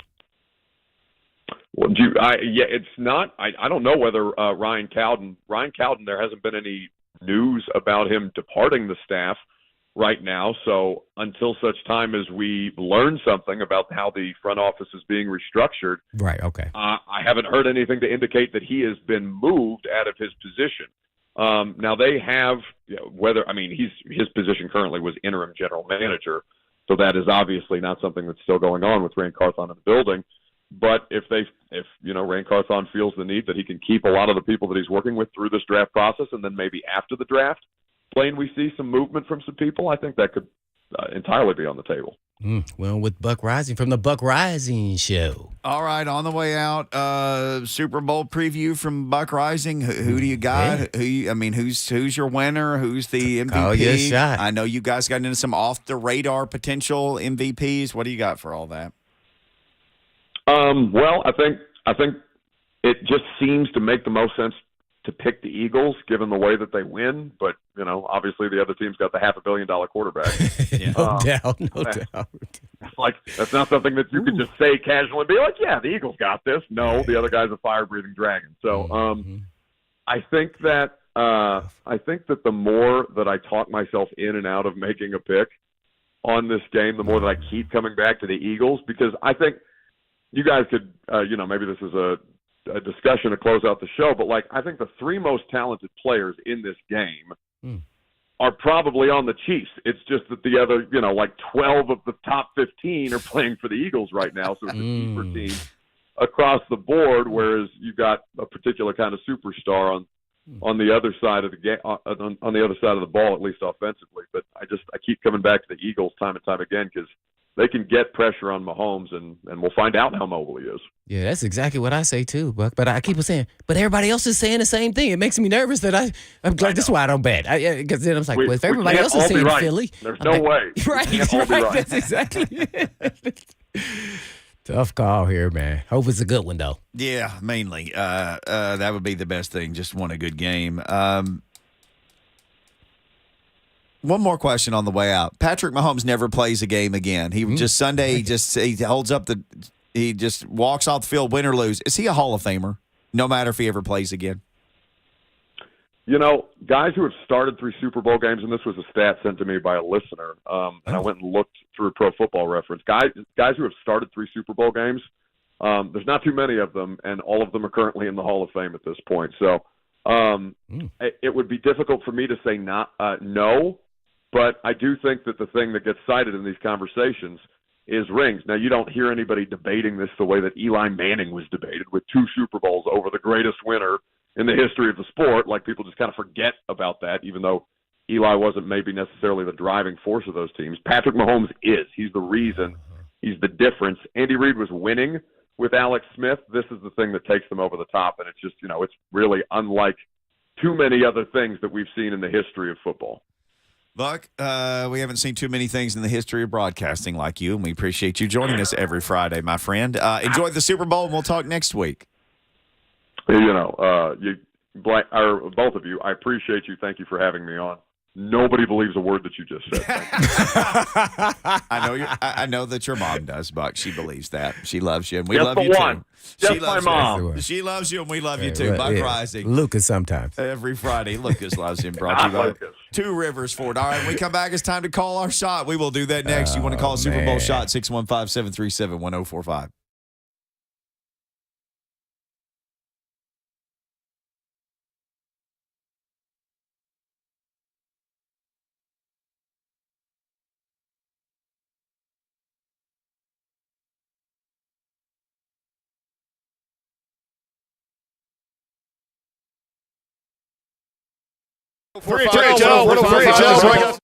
Well, it's not. I don't know whether Ryan Cowden. There hasn't been any news about him departing the staff right now. So until such time as we learn something about how the front office is being restructured, right? Okay. I haven't heard anything to indicate that he has been moved out of his position. Now they have his position currently was interim general manager, so that is obviously not something that's still going on with Rand Carthon in the building. But if Rand Carthon feels the need that he can keep a lot of the people that he's working with through this draft process, and then maybe after the draft, Blaine, we see some movement from some people, I think that could entirely be on the table. Well, with Buck Reising from the Buck Reising Show. All right, on the way out, Super Bowl preview from Buck Reising. Who do you got? Yeah. Who's your winner? Who's the MVP? Call your shot. I know you guys got into some off the radar potential MVPs. What do you got for all that? Well, I think I think it just seems to make the most sense to pick the Eagles, given the way that they win. But, obviously the other team's got the $500 million quarterback. No doubt, no doubt. Like, that's not something that you can just say casually and be like, yeah, the Eagles got this. No, the other guy's a fire-breathing dragon. So I think that the more that I talk myself in and out of making a pick on this game, the more that I keep coming back to the Eagles, because I think you guys could, maybe this is a discussion to close out the show, but I think the three most talented players in this game are probably on the Chiefs. It's just that the other, 12 of the top 15 are playing for the Eagles right now. So it's a deeper team across the board, whereas you got a particular kind of superstar on the other side of the game, on the other side of the ball, at least offensively. But I keep coming back to the Eagles time and time again because they can get pressure on Mahomes, and we'll find out how mobile he is. Yeah, that's exactly what I say too, Buck. But I keep saying, but everybody else is saying the same thing. It makes me nervous that I'm like, that's why I don't bet. Because then I was like, well, if everybody else is saying right. Philly, there's no way. Right, That's exactly it. Tough call here, man. Hope it's a good one though. Yeah, mainly. That would be the best thing. Just want a good game. One more question on the way out. Patrick Mahomes never plays a game again. He just Sunday. He holds up he just walks off the field, win or lose. Is he a Hall of Famer? No matter if he ever plays again. Guys who have started 3 Super Bowl games, and this was a stat sent to me by a listener, and I went and looked through Pro Football Reference. Guys who have started 3 Super Bowl games, there's not too many of them, and all of them are currently in the Hall of Fame at this point. So it would be difficult for me to say no, but I do think that the thing that gets cited in these conversations is rings. Now, you don't hear anybody debating this the way that Eli Manning was debated with 2 Super Bowls over the greatest winner in the history of the sport. Like, people just kind of forget about that, even though Eli wasn't maybe necessarily the driving force of those teams. Patrick Mahomes is. He's the reason. He's the difference. Andy Reid was winning with Alex Smith. This is the thing that takes them over the top, and it's just, it's really unlike too many other things that we've seen in the history of football. Buck, we haven't seen too many things in the history of broadcasting like you, and we appreciate you joining us every Friday, my friend. Enjoy the Super Bowl, and we'll talk next week. Both of you, I appreciate you. Thank you for having me on. Nobody believes a word that you just said. I know that your mom does, Buck. She believes that. She loves you, and we Just love the you one. too. Just my mom. She loves you, and we love you too. Buck Reising. Lucas sometimes. Every Friday. Lucas loves him. Brought to you by Two Rivers Ford. All right, when we come back, it's time to call our shot. We will do that next. You want to call Super Bowl shot, 615-737-1045. Free Joe.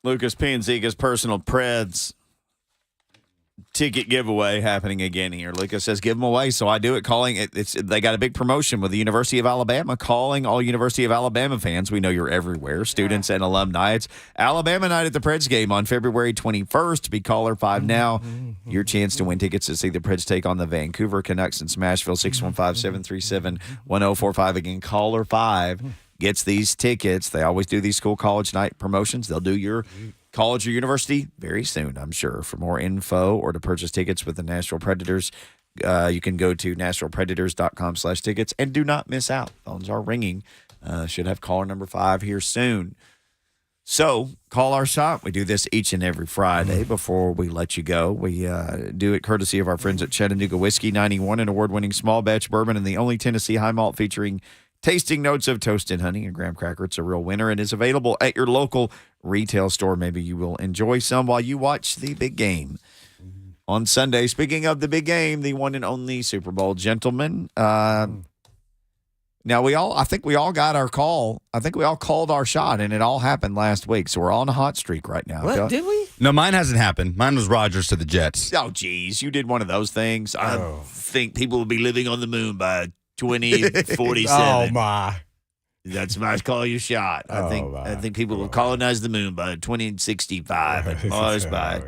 Lucas Panzica's personal Preds ticket giveaway happening again here. Lucas says give them away, so I do it. Calling it. They got a big promotion with the University of Alabama. Calling all University of Alabama fans. We know you're everywhere, students and alumni. It's Alabama night at the Preds game on February 21st. Be caller 5 now. Your chance to win tickets to see the Preds take on the Vancouver Canucks in Smashville. 615-737-1045. Again, caller 5 gets these tickets. They always do these school college night promotions. They'll do your college or university very soon, I'm sure. For more info or to purchase tickets with the Nashville Predators, you can go to NashvillePredators.com/tickets and do not miss out. Phones are ringing. Should have caller number 5 here soon. So call our shop. We do this each and every Friday before we let you go. We do it courtesy of our friends at Chattanooga Whiskey 91, an award-winning small batch bourbon and the only Tennessee high malt featuring tasting notes of toasted honey and graham cracker. It's a real winner and is available at your local retail store. Maybe you will enjoy some while you watch the big game on Sunday. Speaking of the big game, the one and only Super Bowl, gentlemen. Now I think we all got our call. I think we all called our shot, and it all happened last week. So we're on a hot streak right now. What did we? No, mine hasn't happened. Mine was Rodgers to the Jets. Oh, geez, you did one of those things. I think people will be living on the moon by 2047. Oh my! That's my call your shot. I think people will colonize the moon by 2065 and Mars by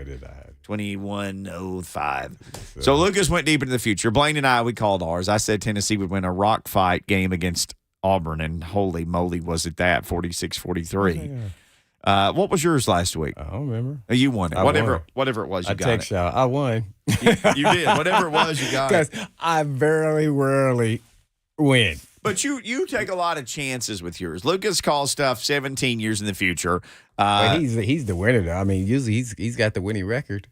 2105. So Lucas went deep into the future. Blaine and I, we called ours. I said Tennessee would win a rock fight game against Auburn, and holy moly, was it that 46-43. What was yours last week? I don't remember. You won it. Whatever it was, you got it. I won. You did. Whatever it was, you got it. Because I very rarely win. But you take a lot of chances with yours. Lucas calls stuff 17 years in the future. He's the winner, though. I mean, usually he's got the winning record.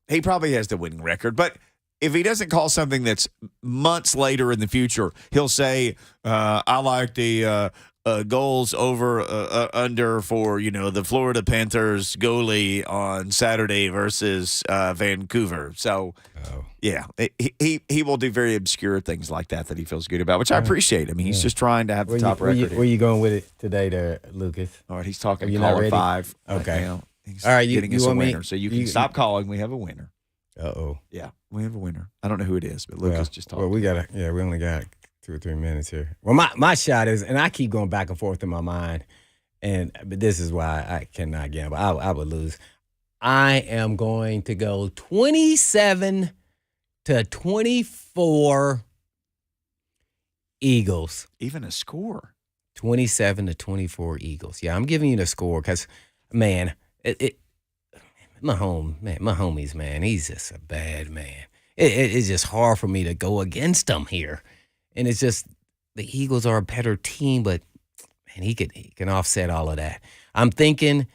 He probably has the winning record. But if he doesn't call something that's months later in the future, he'll say, I like the goals over under for the Florida Panthers goalie on Saturday versus Vancouver. So yeah, he will do very obscure things like that he feels good about, which I appreciate. I mean, he's just trying to have the top record. Where you going with it today, there, Lucas? All right, he's talking caller 5. Okay. He's all right, getting us a winner, so you can stop calling. We have a winner. Yeah, we have a winner. I don't know who it is, but Lucas just talked. Well, we only got 2 or 3 minutes here. Well, my shot is, and I keep going back and forth in my mind, but this is why I cannot gamble. I would lose. I am going to go 27-24 Eagles. Even a score. 27-24 Eagles. Yeah, I'm giving you the score because, man, my homies, man, he's just a bad man. It's just hard for me to go against him here. And it's just the Eagles are a better team, but man, he can offset all of that. I'm thinking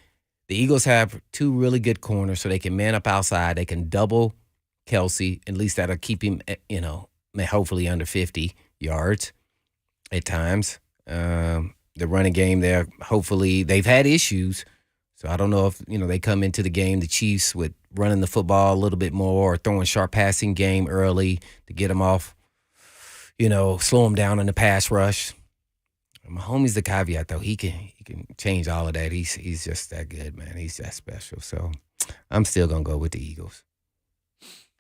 the Eagles have 2 really good corners, so they can man up outside. They can double Kelsey. At least that'll keep him, hopefully under 50 yards at times. The running game there, hopefully they've had issues. So I don't know if, they come into the game, the Chiefs, with running the football a little bit more or throwing sharp passing game early to get them off. Slow him down in the pass rush. My homie's the caveat, though. He can change all of that. He's just that good, man. He's that special. So I'm still going to go with the Eagles.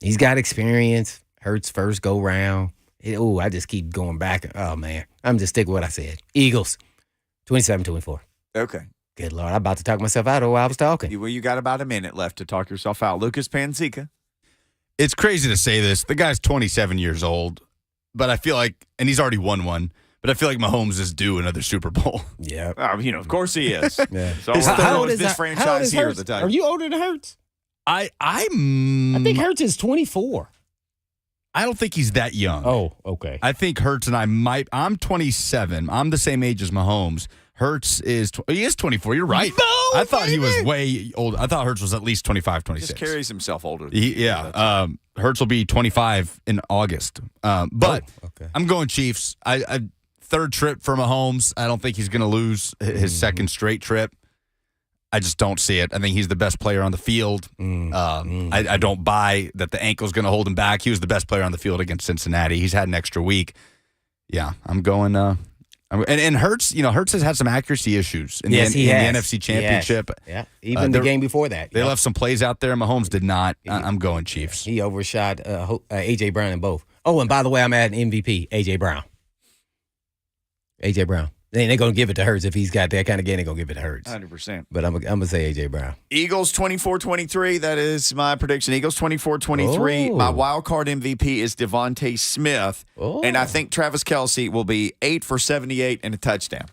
He's got experience. Hurts first go round. I just keep going back. Oh, man. I'm just sticking with what I said. Eagles, 27-24. Okay. Good Lord. I'm about to talk myself out of while I was talking. You got about a minute left to talk yourself out. Lucas Panzica. It's crazy to say this. The guy's 27 years old. But I feel like, and he's already won one, but I feel like Mahomes is due another Super Bowl. Yeah. Of course he is. Yeah. So how old is this franchise here at the time? Are you older than Hurts? I think Hurts is 24. I don't think he's that young. Oh, okay. I think Hurts and I'm 27. I'm the same age as Mahomes. Hurts he is 24. You're right. No, I thought he was way old. I thought Hurts was at least 25, 26. Just carries himself older. Hurts will be 25 in August. But okay. I'm going Chiefs. I third trip for Mahomes. I don't think he's going to lose his second straight trip. I just don't see it. I think he's the best player on the field. I don't buy that the ankle's going to hold him back. He was the best player on the field against Cincinnati. He's had an extra week. Yeah, I'm going And Hurts, Hurts has had some accuracy issues in, Yes, the, he in has. the NFC Championship. Yeah, even the game before that. They left some plays out there. Mahomes did not. I'm going Chiefs. He overshot A.J. Brown in both. Oh, and by the way, I'm adding MVP, A.J. Brown. A.J. Brown. They ain't going to give it to Hurts if he's got that kind of game. They're going to give it to Hurts. 100%. But I'm going to say A.J. Brown. Eagles 24-23. That is my prediction. Eagles 24-23. Oh. My wild card MVP is Devontae Smith. Oh. And I think Travis Kelce will be 8 for 78 and a touchdown.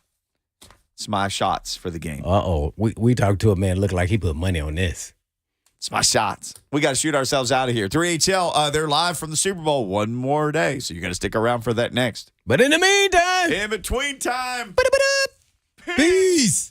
It's my shots for the game. Uh-oh. We talked to a man looked like he put money on this. It's my shots. We got to shoot ourselves out of here. 3HL, they're live from the Super Bowl one more day, so you're going to stick around for that next. But in the meantime, In between time, peace.